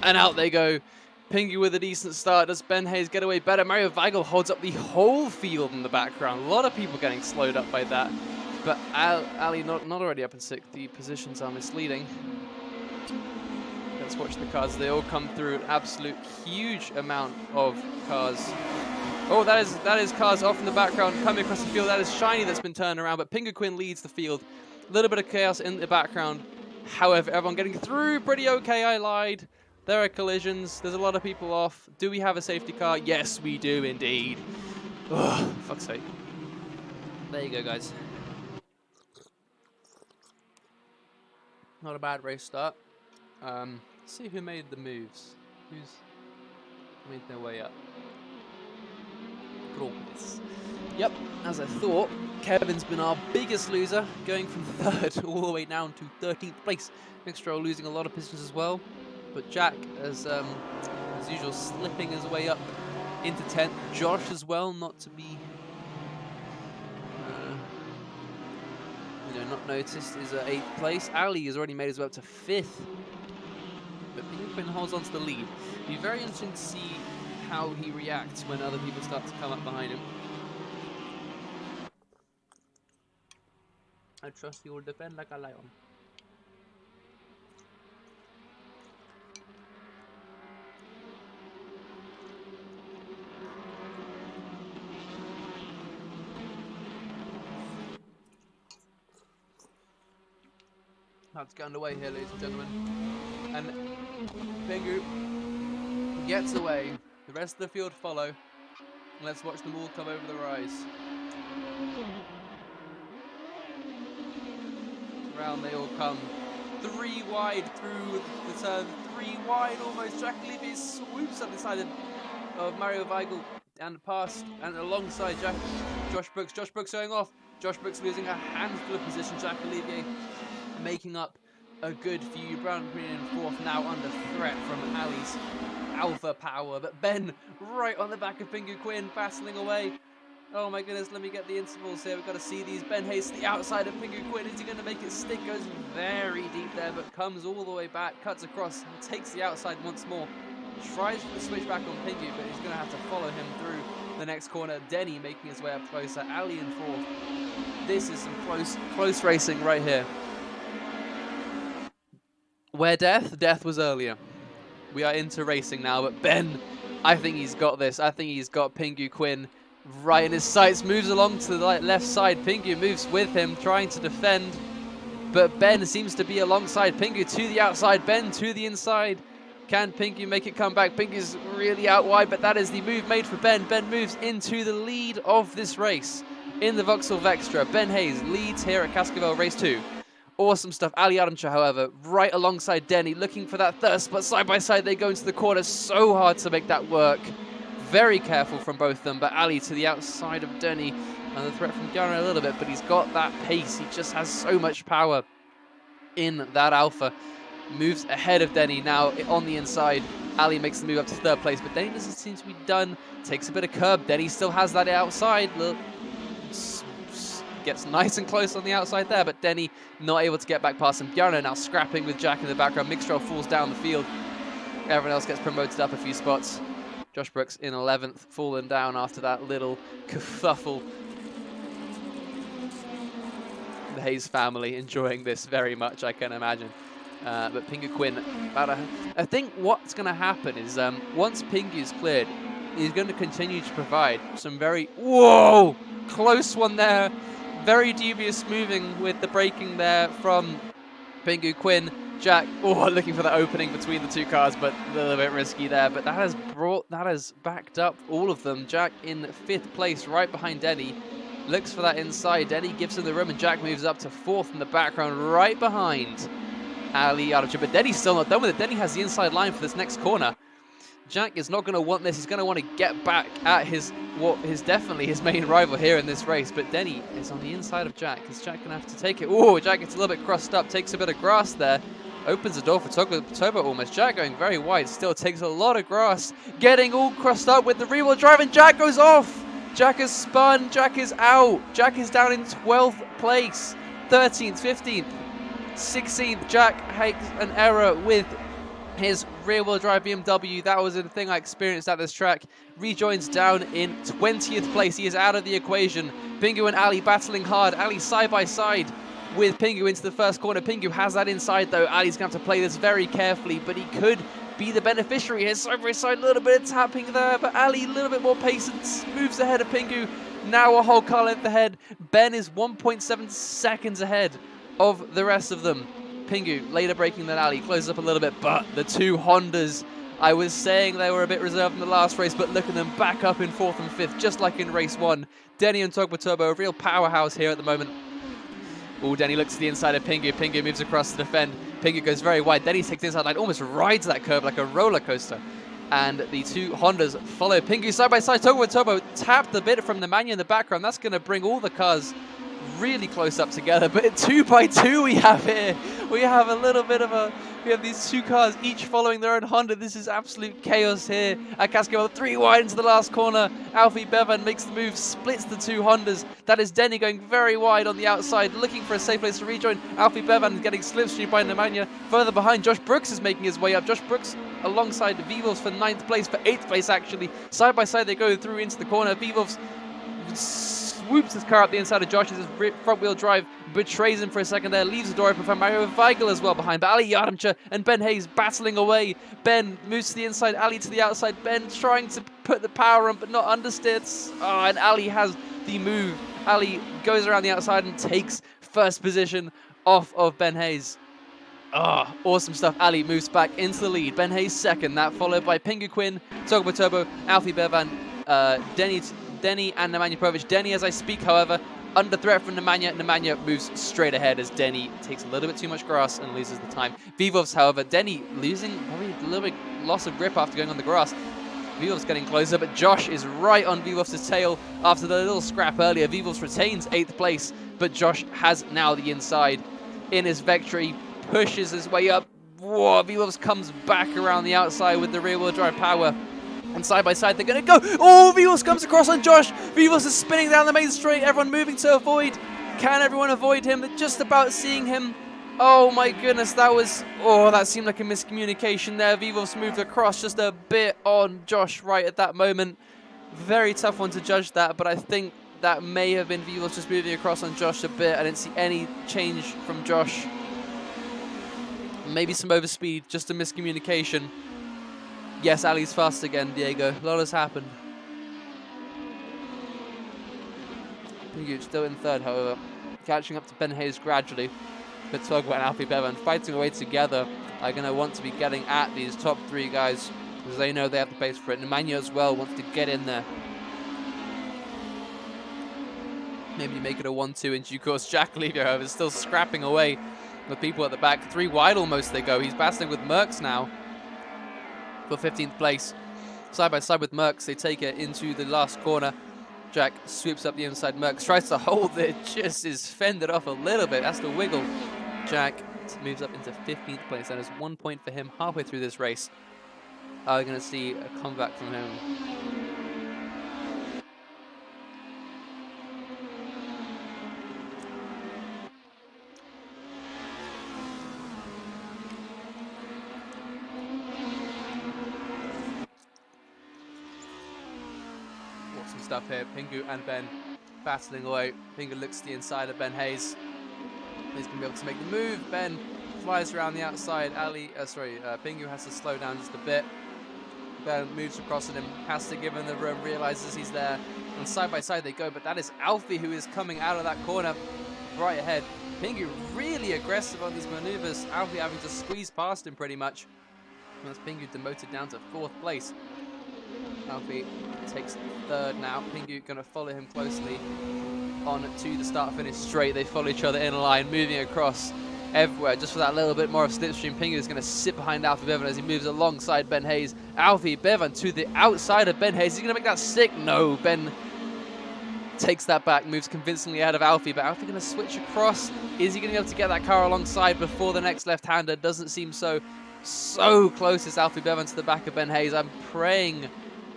And out they go. Pingy with a decent start. Does Ben Hayes get away better? Mario Weigel holds up the whole field in the background. A lot of people getting slowed up by that. But Ali not already up in 6th. The positions are misleading. Let's watch the cars. They all come through. An absolute huge amount of cars. Oh, that is cars off in the background coming across the field. That is Shiny that's been turned around. But Pingu Quinn leads the field. A little bit of chaos in the background. However, everyone getting through pretty okay. I lied. There are collisions. There's a lot of people off. Do we have a safety car? Yes, we do indeed. Oh, fuck's sake. There you go, guys. Not a bad race start. Let's see who made the moves. Who's made their way up? Progress. Yep, as I thought, Kevin's been our biggest loser, going from 3rd all the way down to 13th place. Mixtrail losing a lot of positions as well. But Jack, as usual, slipping his way up into 10th. Josh as well, not to be, not noticed, is at 8th place. Ali has already made his way up to 5th. But Pinguin holds on to the lead. It'll be very interesting to see how he reacts when other people start to come up behind him. I trust he will defend like a lion. Let's get underway here, ladies and gentlemen. And Pingu gets away. The rest of the field follow. Let's watch them all come over the rise. Round they all come. 3 wide through the turn. 3 wide almost. Jack Levy swoops up the side of Mario Weigel and past and alongside Josh Brooks. Josh Brooks going off. Josh Brooks losing a handful of position. Jack Olivier making up a good few. Brown Green in 4th, now under threat from Ali's alpha power. But Ben right on the back of Pingu Quinn, battling away. Oh my goodness, let me get the intervals here. We've got to see these. Ben Hayes to the outside of Pingu Quinn. Is he going to make it stick? Goes very deep there, but comes all the way back, cuts across, and takes the outside once more. Tries for the switch back on Pingu, but he's going to have to follow him through the next corner. Denny making his way up closer. Ali in 4th. This is some close racing right here. Where death was earlier. We are into racing now, but Ben, I think he's got this. I think he's got Pingu Quinn right in his sights. Moves along to the left side. Pingu moves with him, trying to defend. But Ben seems to be alongside Pingu to the outside. Ben to the inside. Can Pingu make it come back? Pingu's really out wide, but that is the move made for Ben. Ben moves into the lead of this race in the Vauxhall Vextra. Ben Hayes leads here at Cascavel Race 2. Awesome stuff. Ali Adamcha, however, right alongside Denny, looking for that third spot. Side by side, they go into the corner. So hard to make that work. Very careful from both of them, but Ali to the outside of Denny. And the threat from Garner a little bit, but he's got that pace. He just has so much power in that alpha. Moves ahead of Denny now on the inside. Ali makes the move up to 3rd place, but Denny doesn't seem to be done. Takes a bit of curb. Denny still has that outside. Look. Gets nice and close on the outside there, but Denny not able to get back past him. Bjarne now scrapping with Jack in the background. Mixtrail falls down the field. Everyone else gets promoted up a few spots. Josh Brooks in 11th, fallen down after that little kerfuffle. The Hayes family enjoying this very much, I can imagine. But Pingu Quinn, I think what's going to happen is once Pingu's cleared, he's going to continue to provide some very, whoa, close one there. Very dubious moving with the braking there from Pingu, Quinn, Jack, looking for the opening between the two cars, but a little bit risky there. But that has backed up all of them. Jack in 5th place, right behind Denny. Looks for that inside. Denny gives him the room, and Jack moves up to 4th in the background, right behind Ali Archer. But Denny's still not done with it. Denny has the inside line for this next corner. Jack is not going to want this. He's going to want to get back at what is definitely his main rival here in this race. But Denny is on the inside of Jack. Is Jack going to have to take it? Oh, Jack gets a little bit crossed up, takes a bit of grass there. Opens the door for Turbo almost. Jack going very wide, still takes a lot of grass. Getting all crossed up with the rear-wheel drive, and Jack goes off. Jack has spun. Jack is out. Jack is down in 12th place. 13th, 15th, 16th. Jack makes an error with his rear-wheel drive BMW. That was a thing I experienced at this track. Rejoins down in 20th place. He is out of the equation. Pingu and Ali battling hard. Ali side by side with Pingu into the first corner. Pingu has that inside though. Ali's going to have to play this very carefully, but he could be the beneficiary here. Side by side, a little bit of tapping there, but Ali a little bit more patience. Moves ahead of Pingu. Now a whole car length ahead. Ben is 1.7 seconds ahead of the rest of them. Pingu later braking than Ali, closes up a little bit, but the two Hondas, I was saying they were a bit reserved in the last race, but look at them back up in 4th and 5th, just like in race 1. Denny and Togba Turbo, a real powerhouse here at the moment. Oh, Denny looks to the inside of Pingu. Pingu moves across to defend. Pingu goes very wide. Denny takes the inside line, almost rides that curve like a roller coaster. And the two Hondas follow Pingu side by side. Togba Turbo tapped a bit from the Mania in the background. That's going to bring all the cars really close up together, but 2 by 2 we have here. We have a little bit of we have these two cars each following their own Honda. This is absolute chaos here at Cascavel. 3 wide into the last corner. Alfie Bevan makes the move, splits the two Hondas. That is Denny going very wide on the outside, looking for a safe place to rejoin. Alfie Bevan is getting slipstreamed by Nemanja. Further behind, Josh Brooks is making his way up. Josh Brooks alongside Vivos for 9th place, for 8th place actually. Side by side they go through into the corner. Vivos swoops his car up the inside of Josh as his front-wheel drive betrays him for a second there, leaves the door open for Mario Weigel as well behind. But Ali Yardimcha and Ben Hayes battling away. Ben moves to the inside, Ali to the outside. Ben trying to put the power on, but not understeered. Oh, and Ali has the move. Ali goes around the outside and takes first position off of Ben Hayes. Oh, awesome stuff. Ali moves back into the lead. Ben Hayes second. That followed by Pingu Quinn, Togba Turbo, Alfie Bevan, Denny and Nemanja Provic. Denny, as I speak, however, under threat from Nemanja. Nemanja moves straight ahead as Denny takes a little bit too much grass and loses the time. Vivos, however, Denny losing probably a little bit loss of grip after going on the grass. Vivos getting closer, but Josh is right on Vivos' tail after the little scrap earlier. Vivos retains 8th place, but Josh has now the inside in his Vectra. Pushes his way up. Whoa, Vivos comes back around the outside with the rear-wheel drive power. And side by side, they're going to go. Oh, Vivos comes across on Josh. Vivos is spinning down the main straight. Everyone moving to avoid. Can everyone avoid him? They're just about seeing him. Oh my goodness, that seemed like a miscommunication there. Vivos moved across just a bit on Josh right at that moment. Very tough one to judge that, but I think that may have been Vivos just moving across on Josh a bit. I didn't see any change from Josh. Maybe some overspeed, just a miscommunication. Yes, Ali's fast again, Diego. A lot has happened. Pingu still in 3rd, however. Catching up to Ben Hayes gradually. But Togba and Alfie Bevan fighting away together are going to want to be getting at these top 3 guys because they know they have the pace for it. Nemanja as well wants to get in there. Maybe make it a 1-2 in due course. Jack Levy, however, is still scrapping away with people at the back. 3 wide almost they go. He's battling with Merckx now for 15th place. Side by side with Merckx, they take it into the last corner. Jack swoops up the inside. Merckx tries to hold it, just is fended off a little bit. That's the wiggle. Jack moves up into 15th place. That is 1 point for him halfway through this race. Are we going to see a comeback from him? Stuff here. Pingu and Ben battling away. Pingu looks to the inside of Ben Hayes. He's going to be able to make the move. Ben flies around the outside. Pingu has to slow down just a bit. Ben moves across at him, has to give him the room, realizes he's there. And side by side they go, but that is Alfie who is coming out of that corner right ahead. Pingu really aggressive on these maneuvers. Alfie having to squeeze past him pretty much. And that's Pingu demoted down to 4th place. Alfie takes 3rd now. Pingu going to follow him closely on to the start-finish straight. They follow each other in line, moving across everywhere just for that little bit more of slipstream. Pingu is going to sit behind Alfie Bevan as he moves alongside Ben Hayes. Alfie Bevan to the outside of Ben Hayes. Is he going to make that stick? No, Ben takes that back, moves convincingly ahead of Alfie, but Alfie going to switch across. Is he going to be able to get that car alongside before the next left-hander? Doesn't seem so. So close is Alfie Bevan to the back of Ben Hayes. I'm praying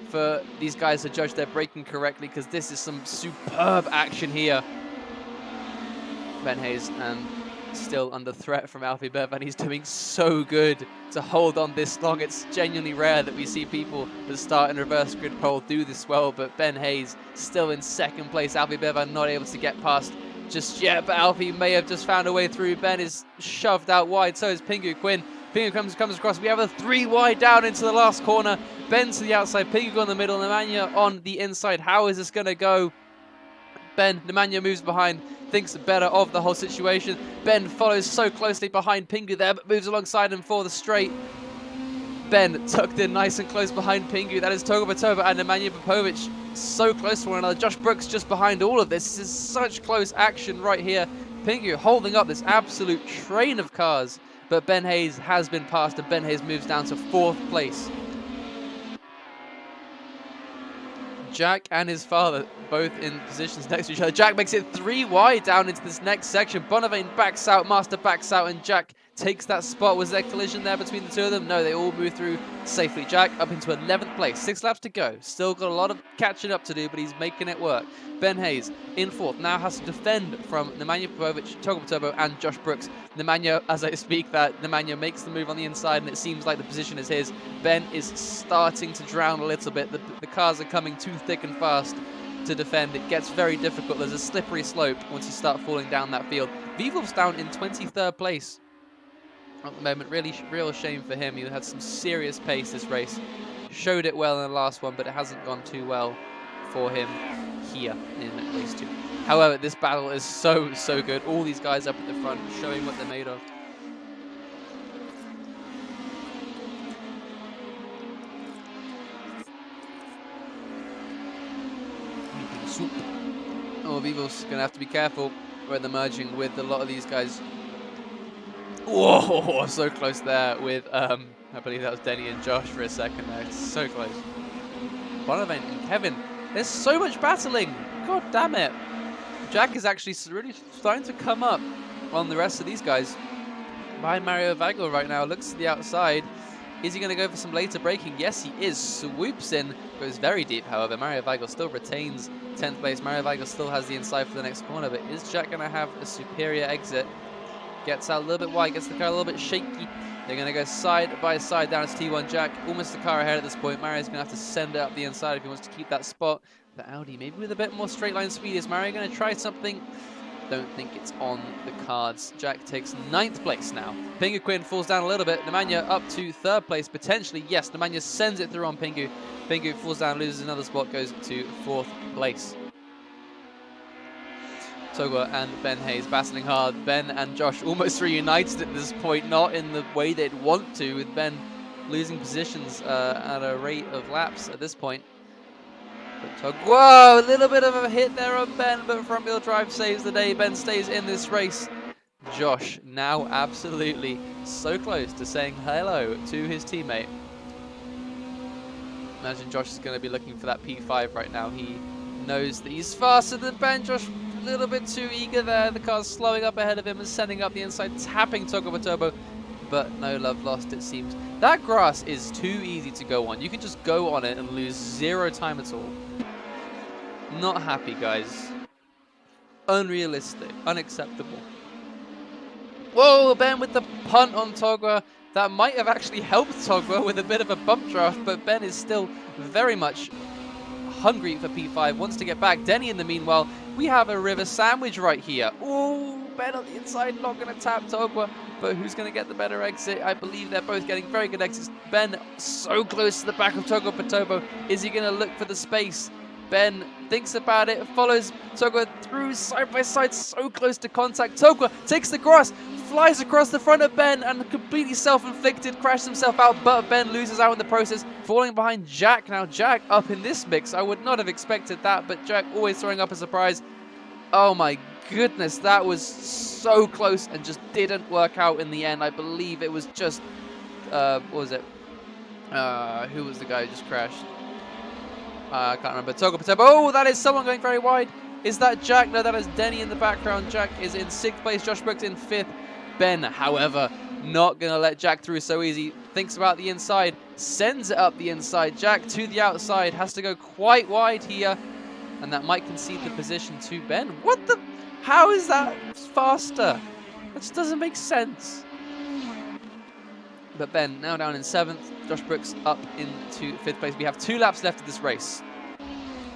for these guys to judge their braking correctly, because this is some superb action here. Ben Hayes and still under threat from Alfie Bevan. He's doing so good to hold on this long. It's genuinely rare that we see people that start in reverse grid pole do this well, but Ben Hayes still in 2nd place. Alfie Bevan not able to get past just yet, but Alfie may have just found a way through. Ben is shoved out wide, so is Pingu Quinn. Pingu comes across. We have a 3 wide down into the last corner. Ben to the outside, Pingu on the middle, Nemanja on the inside. How is this going to go? Nemanja moves behind, thinks better of the whole situation. Ben follows so closely behind Pingu there, but moves alongside him for the straight. Ben tucked in nice and close behind Pingu. That is Togo Batoba and Nemanja Popovic so close to one another. Josh Brooks just behind all of this. This is such close action right here. Pingu holding up this absolute train of cars, but Ben Hayes has been passed, and Ben Hayes moves down to 4th place. Jack and his father both in positions next to each other. Jack makes it 3 wide down into this next section. Bonavane backs out, Master backs out, and Jack takes that spot. Was there collision there between the two of them? No, they all move through safely. Jack up into 11th place. 6 laps to go. Still got a lot of catching up to do, but he's making it work. Ben Hayes in 4th. Now has to defend from Nemanja Popovic, Togo Turbo, and Josh Brooks. Nemanja, as I speak, Nemanja makes the move on the inside, and it seems like the position is his. Ben is starting to drown a little bit. The cars are coming too thick and fast to defend. It gets very difficult. There's a slippery slope once you start falling down that field. Vivolf's down in 23rd place at the moment. Really real shame for him. He had some serious pace this race. Showed it well in the last one, but it hasn't gone too well for him here in race 2. However, this battle is so good. All these guys up at the front showing what they're made of. Oh, Vivol's going to have to be careful when they're merging with a lot of these guys. Whoa, so close there with, I believe that was Denny and Josh for a second there. It's so close. Bonavent and Kevin, there's so much battling. God damn it. Jack is actually really starting to come up on the rest of these guys. Behind Mario Vagel right now, looks to the outside. Is he going to go for some later braking? Yes, he is. Swoops in, goes very deep, however. Mario Vagel still retains 10th place. Mario Vagel still has the inside for the next corner, but is Jack going to have a superior exit? Gets out a little bit wide, gets the car a little bit shaky. They're going to go side by side down to T1 Jack. Almost the car ahead at this point. Mario's going to have to send it up the inside if he wants to keep that spot. The Audi, maybe with a bit more straight line speed. Is Mario going to try something? Don't think it's on the cards. Jack takes 9th place now. Pingu Quinn falls down a little bit. Nemanja up to 3rd place, potentially. Yes, Nemanja sends it through on Pingu. Pingu falls down, loses another spot, goes to 4th place. Togo and Ben Hayes battling hard. Ben and Josh almost reunited at this point, not in the way they'd want to, with Ben losing positions at a rate of laps at this point. Whoa, a little bit of a hit there on Ben, but front wheel drive saves the day. Ben stays in this race. Josh now absolutely so close to saying hello to his teammate. Imagine Josh is going to be looking for that P5 right now. He knows that he's faster than Ben. Josh a little bit too eager there. The car's slowing up ahead of him and sending up the inside, tapping Togo Turbo, but no love lost, it seems. That grass is too easy to go on. You can just go on it and lose 0 time at all. Not happy, guys. Unrealistic. Unacceptable. Whoa, Ben with the punt on Togwa. That might have actually helped Togwa with a bit of a bump draft, but Ben is still very much hungry for P5, wants to get back. Denny, in the meanwhile, we have a river sandwich right here. Oh, Ben on the inside, not going to tap Togwa, but who's going to get the better exit? I believe they're both getting very good exits. Ben so close to the back of Togo Patobo. Is he going to look for the space? Ben thinks about it, follows Togwa through side by side, so close to contact. Togwa takes the cross, flies across the front of Ben, and completely self-inflicted, crashes himself out, but Ben loses out in the process, falling behind Jack. Now Jack up in this mix. I would not have expected that, but Jack always throwing up a surprise. Oh my goodness, that was so close and just didn't work out in the end. I believe it was just, what was it? Who was the guy who just crashed? I can't remember. Oh, that is someone going very wide. Is that Jack? No, that is Denny in the background. Jack is in 6th place. Josh Brooks in 5th. Ben, however, not going to let Jack through so easy. Thinks about the inside. Sends it up the inside. Jack to the outside. Has to go quite wide here. And that might concede the position to Ben. What the? How is that faster? That just doesn't make sense. But Ben now down in 7th. Josh Brooks up into 5th place. We have 2 laps left of this race.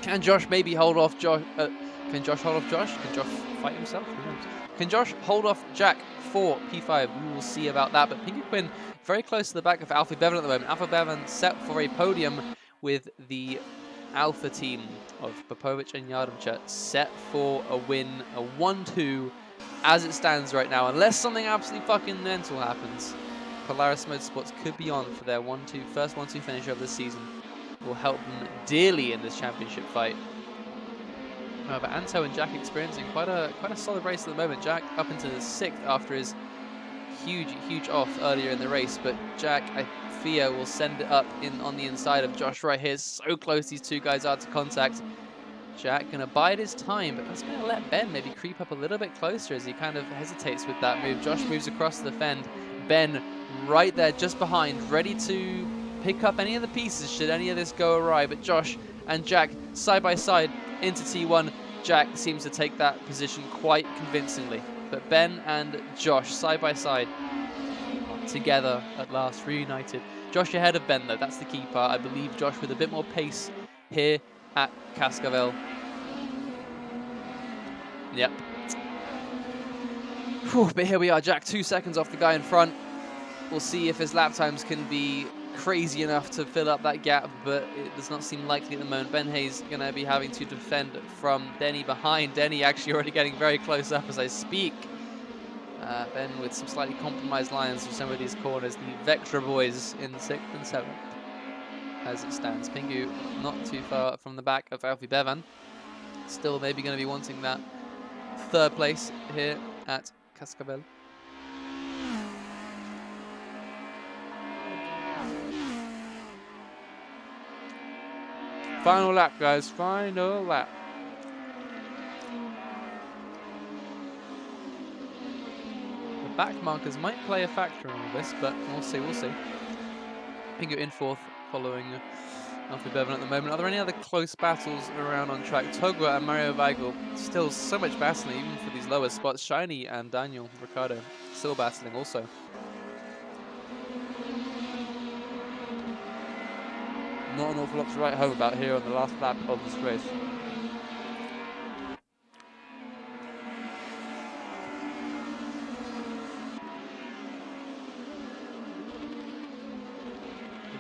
Can Josh maybe hold off Josh? Can Josh hold off Josh? Can Josh fight himself? Who knows? Can Josh hold off Jack for P5? We will see about that. But Pinky Quinn very close to the back of Alfie Bevan at the moment. Alfie Bevan set for a podium with the Alpha team of Popovic and Yardimchuk set for a win, a 1-2 as it stands right now. Unless something absolutely fucking mental happens, Polaris Motorsports could be on for their first 1-2 finish of the season. Will help them dearly in this championship fight. But Anto and Jack experiencing quite a solid race at the moment. Jack up into 6th after his huge off earlier in the race, but Jack, I fear, will send it up on the inside of Josh right here. So close these two guys are to contact. Jack gonna bide his time, but that's gonna let Ben maybe creep up a little bit closer as he kind of hesitates with that move. Josh moves across the fend. Ben right there just behind, ready to pick up any of the pieces should any of this go awry. But Josh and Jack side by side into T1. Jack seems to take that position quite convincingly. But Ben and Josh side by side together at last, reunited. Josh ahead of Ben though, that's the key part. I believe Josh with a bit more pace here at Cascavel. Yep. Whew, but here we are, Jack 2 seconds off the guy in front. We'll see if his lap times can be crazy enough to fill up that gap, but it does not seem likely at the moment. Ben Hayes going to be having to defend from Denny behind. Denny actually already getting very close up as I speak. Ben with some slightly compromised lines for some of these corners. The Vectra boys in 6th and 7th as it stands. Pingu not too far from the back of Alfie Bevan. Still maybe going to be wanting that 3rd place here at Cascavel. Final lap, guys. Final lap. The back markers might play a factor in all this, but we'll see. We'll see. Pingu in 4th, following Alfie Bevan at the moment. Are there any other close battles around on track? Togwa and Mario Weigel still so much battling, even for these lower spots. Shiny and Daniel Ricciardo still battling also. Not an awful lot to write home about here on the last lap of this race.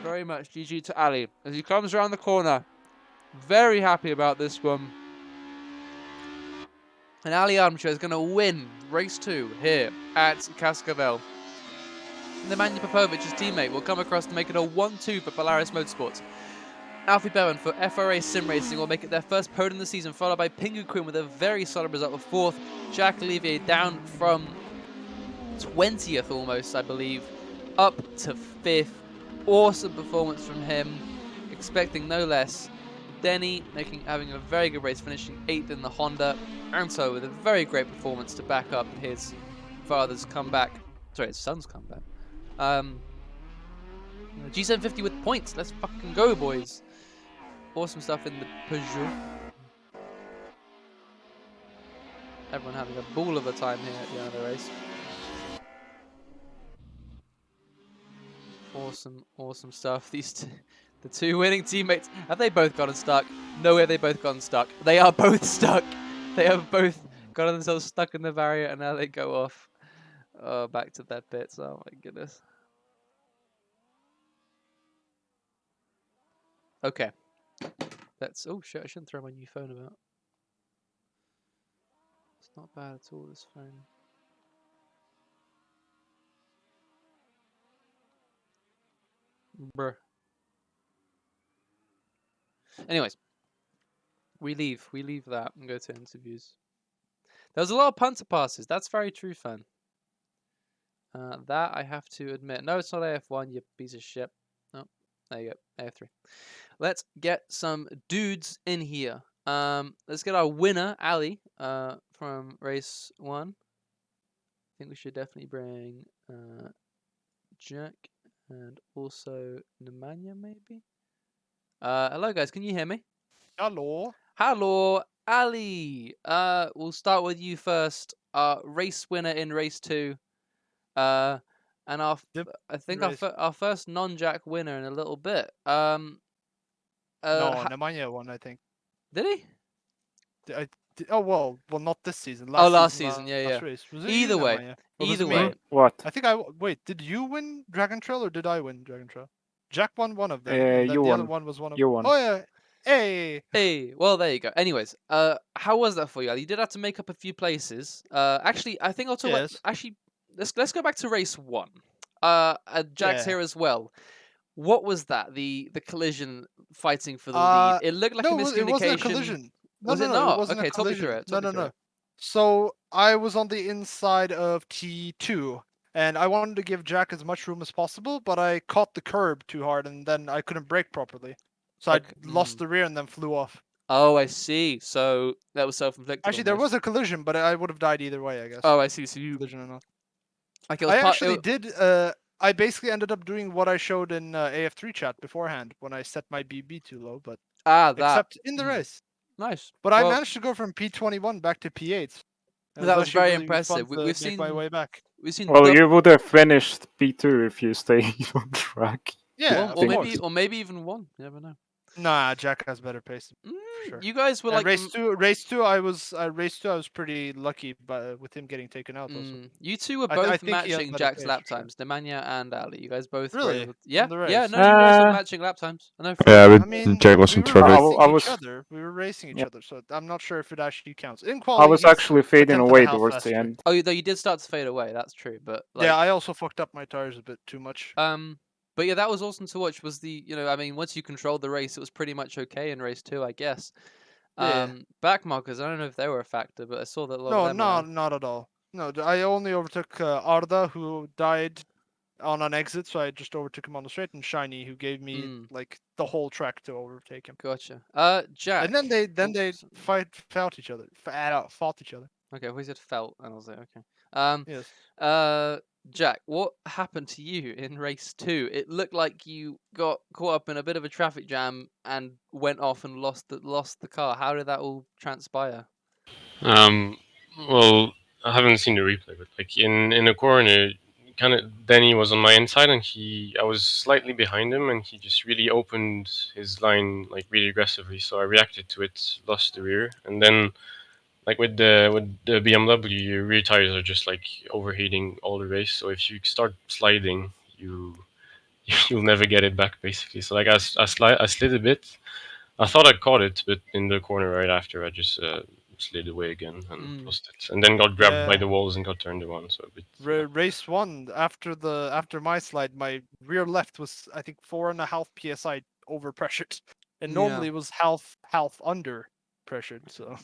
Very much GG to Ali as he comes around the corner. Very happy about this one. And Ali Armchair is going to win race 2 here at Cascavel. Nemanja Popovic's teammate will come across to make it a 1-2 for Polaris Motorsports. Alfie Bevan for FRA Sim Racing will make it their first podium of the season, followed by Pingu Quinn with a very solid result of 4th. Jack Olivier down from 20th almost, I believe, up to 5th. Awesome performance from him, expecting no less. Denny having a very good race, finishing 8th in the Honda. Anto with a very great performance to back up his father's comeback. Sorry, his son's comeback. G750 with points. Let's fucking go, boys. Awesome stuff in the Peugeot. Everyone having a ball of a time here at the end of the race. Awesome stuff. These the two winning teammates, have they both gotten stuck? No way, they both gotten stuck. They are both stuck. They have both gotten themselves stuck in the barrier, and now they go off. Oh, back to their pits. Oh my goodness. Okay. Let's. Oh shit! I shouldn't throw my new phone about. It's not bad at all. This phone. Bruh. Anyways, we leave that and go to interviews. There was a lot of punter passes. That's very true, fan. That I have to admit. No, it's not AF1, you piece of shit. Oh, there you go, AF3. Let's get some dudes in here. Let's get our winner, Ali, from race 1. I think we should definitely bring Jack and also Nemanja, maybe. Hello guys, can you hear me? Hello. Hello, Ali. We'll start with you first. Race winner in race 2. And I think our first non-Jack winner in a little bit. No, Nemanja won, I think. Did he? Oh well, not this season. Last season, yeah. Last race. Was it Either you, way, Nemanja? either way. What? I think wait. Did you win Dragon Trail or did I win Dragon Trail? Jack won one of them, and then You the won. other one was one of. You won. Oh yeah. Hey. Hey, well there you go. Anyways, how was that for you? You did have to make up a few places. Actually, I think I'll talk about. Actually, let's go back to race 1. Jack's here as well. What was that? The collision fighting for the lead. It looked like a miscommunication. No, it wasn't a collision. Was it not? It wasn't Okay, a talk me collision. through it. No. So I was on the inside of T2, and I wanted to give Jack as much room as possible, but I caught the curb too hard, and then I couldn't brake properly. So I lost the rear and then flew off. Oh, I see. So that was self-inflicted. Actually, there was a collision, but I would have died either way, I guess. Oh, I see. So you collision or not. Okay, I actually did. I basically ended up doing what I showed in AF3 chat beforehand when I set my BB too low, but except in the race. Nice. But I managed to go from P21 back to P8. That was very impressive. We've seen my way back. Well, you would have finished P2 if you stayed on track. Yeah, or maybe even 1. You never know. Nah, Jack has better pace. Sure. You guys were like race two. I was pretty lucky, with him getting taken out. Also, you two were both matching Jack's lap times, Nemanja and Ali. You guys both really? Yeah. No, you guys were matching lap times. I know. I mean, Jack was in trouble. We were racing each other, so I'm not sure if it actually counts. In quality, I was actually fading away towards the end. Oh, though you did start to fade away. That's true, but yeah, I also fucked up my tires a bit too much. But yeah, that was awesome to watch. Was once you controlled the race, it was pretty much okay in race 2, I guess. Back markers, I don't know if they were a factor, but I saw that a lot of them. No, not at all. No, I only overtook Arda, who died on an exit, so I just overtook him on the straight, and Shiny, who gave me like the whole track to overtake him. Gotcha. Jack. And then they fought each other. Okay, we said felt, and I was like, okay. Yes. Jack, what happened to you in race 2? It looked like you got caught up in a bit of a traffic jam and went off and lost the car. How did that all transpire? Well, I haven't seen the replay, but like in a corner, kind of Danny was on my inside, and I was slightly behind him, and he just really opened his line like really aggressively. So I reacted to it, lost the rear, and then. Like with the BMW, your rear tires are just like overheating all the race. So if you start sliding, you'll never get it back basically. So like I slid a bit. I thought I caught it, but in the corner right after, I just slid away again and lost it, and then got grabbed by the walls and got turned around. So a bit. Race 1 after my slide, my rear left was I think 4.5 psi over pressured, and normally it was half under pressured. So.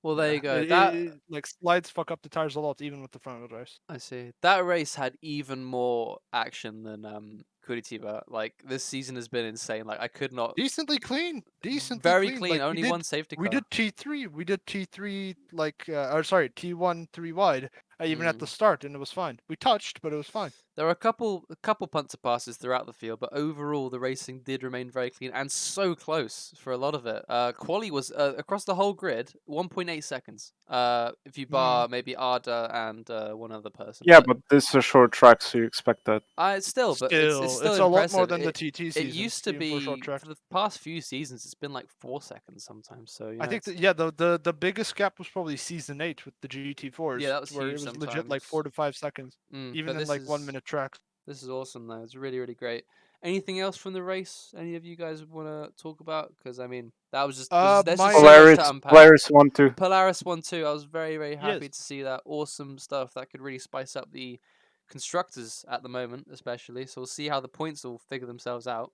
Well, there you go. Like slides fuck up the tires a lot, even with the front wheel drives. I see. That race had even more action than Curitiba. Like this season has been insane. Like I could not. Decently clean. Very clean. clean. Like, only one safety car. We did T3. We did T3 like T1 3 wide. Even at the start, and it was fine. We touched, but it was fine. There were a couple punter passes throughout the field, but overall the racing did remain very clean and so close for a lot of it. Quali was across the whole grid 1.8 seconds. If you bar maybe Arda and one other person. Yeah, but this is a short track, so you expect that. It's still it's impressive. A lot more than the TT season. It used to be for the past few seasons. It's been like 4 seconds sometimes. So I think the biggest gap was probably season 8 with the GT4s. Yeah, that was where huge. It was legit like 4 to 5 seconds, even in like 1 minute tracks. This is awesome though. It's really, really great. Anything else from the race? Any of you guys want to talk about? Because I mean, that was just there's my just so much Polaris, to unpack. Polaris 1-2. Polaris won too. I was very, very happy Yes. to see that. Awesome stuff. That could really spice up the constructors at the moment, especially. So we'll see how the points will figure themselves out.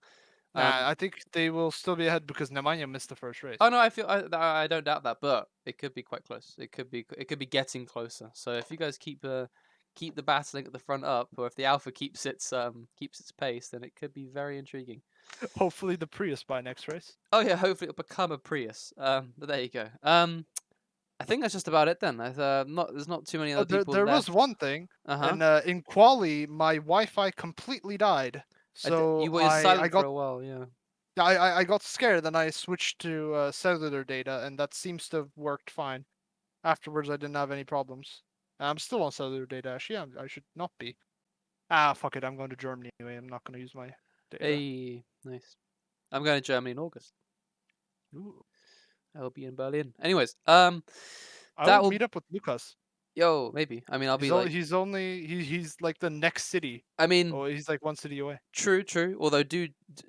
Nah, I think they will still be ahead because Nemanja missed the first race. Oh no, I don't doubt that, but it could be quite close. It could be getting closer. So if you guys keep the battling at the front up, or if the Alpha keeps its pace, then it could be very intriguing. Hopefully the Prius by next race. Oh yeah, hopefully it'll become a Prius. But there you go. I think that's just about it then. There's not too many other people There left. was one thing, Uh-huh. and in quali my Wi-Fi completely died. So You were silent I for got a while, yeah. I got scared, and I switched to cellular data, and that seems to have worked fine. Afterwards, I didn't have any problems. I'm still on cellular data. Actually, I should not be. Ah, fuck it. I'm going to Germany anyway. I'm not going to use my data. Hey, nice. I'm going to Germany in August. Ooh. I'll be in Berlin. Anyways, I that will will meet up with Lucas. Yo, maybe. I mean, I'll be like. He's like the next city. I mean, Oh, he's like one city away. true. Although,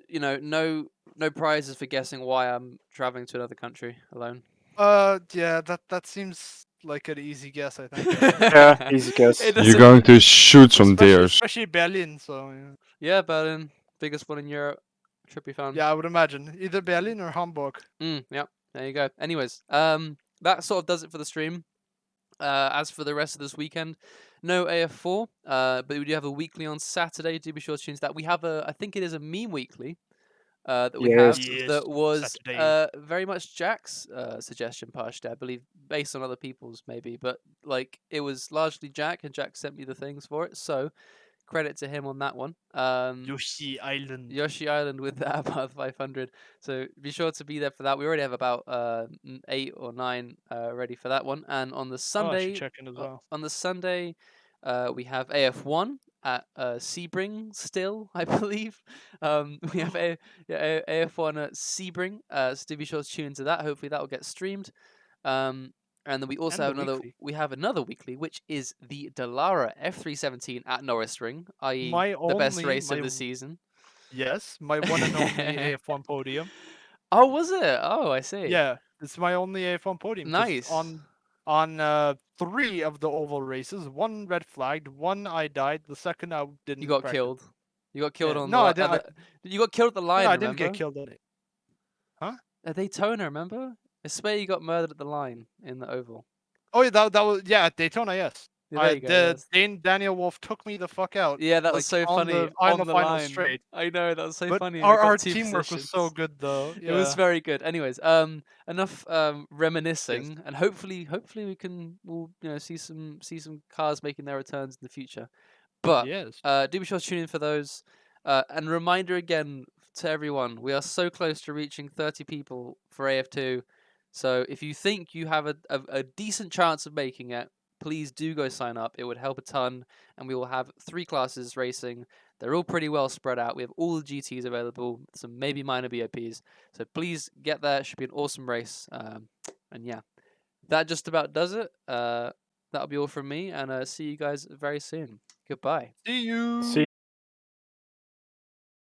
no prizes for guessing why I'm traveling to another country alone. Yeah, that seems like an easy guess. I think. Yeah, easy guess. It You're doesn't- going to shoot some deers. Especially Berlin. So Yeah, Berlin, biggest one in Europe. Should be fun. yeah, I would imagine either Berlin or Hamburg. Yeah. There you go. Anyways, that sort of does it for the stream. As for the rest of this weekend, no AF4, but we do have a weekly on Saturday. Do be sure to tune to that. We have I think it is a meme weekly that we have Yes, that was Saturday. very much Jack's suggestion, partially, I believe, based on other people's maybe, but like it was largely Jack, and Jack sent me the things for it, so credit to him on that one. Yoshi Island. Yoshi Island with the Abarth 500. So be sure to be there for that. We already have about 8 or 9 ready for that one. And on the Oh, I Sunday, should check in as well. we have AF1 at Sebring still, I believe. We have AF1 at Sebring. So do be sure to tune into that. Hopefully that will get streamed. And then we also And have the weekly. we have another weekly, which is the Dallara F317 at Norris Ring, i.e. the best race of the season. Yes, my one and only AF1 podium. Oh, was it? Oh, I see. Yeah, it's my only AF1 podium. 'cause Nice. On 3 of the oval races, 1 red flagged, 1 I died, the second I didn't. You got practice. killed. You got killed Yeah. on No, you got killed at the line, no, I remember? didn't get killed on it. Huh? At Daytona, remember? I swear you got murdered at the line in the oval. Oh, yeah, that was at Daytona. Yes. Yeah, there you go, yes. Daniel Wolf took me the fuck out. Yeah, that was like, so funny. on the final line. straight. I know, that was so But funny. and I got our two teamwork was so positions. good, though. It was Yeah. very good. Anyways, enough reminiscing, and hopefully we'll see some cars making their returns in the future. But Yes. do be sure to tune in for those. And reminder again to everyone, we are so close to reaching 30 people for AF2. So if you think you have a decent chance of making it, please do go sign up. It would help a ton. And we will have 3 classes racing. They're all pretty well spread out. We have all the GTs available, some maybe minor BOPs. So please get there. It should be an awesome race. And yeah, that just about does it. That'll be all from me. And see you guys very soon. Goodbye. See you. See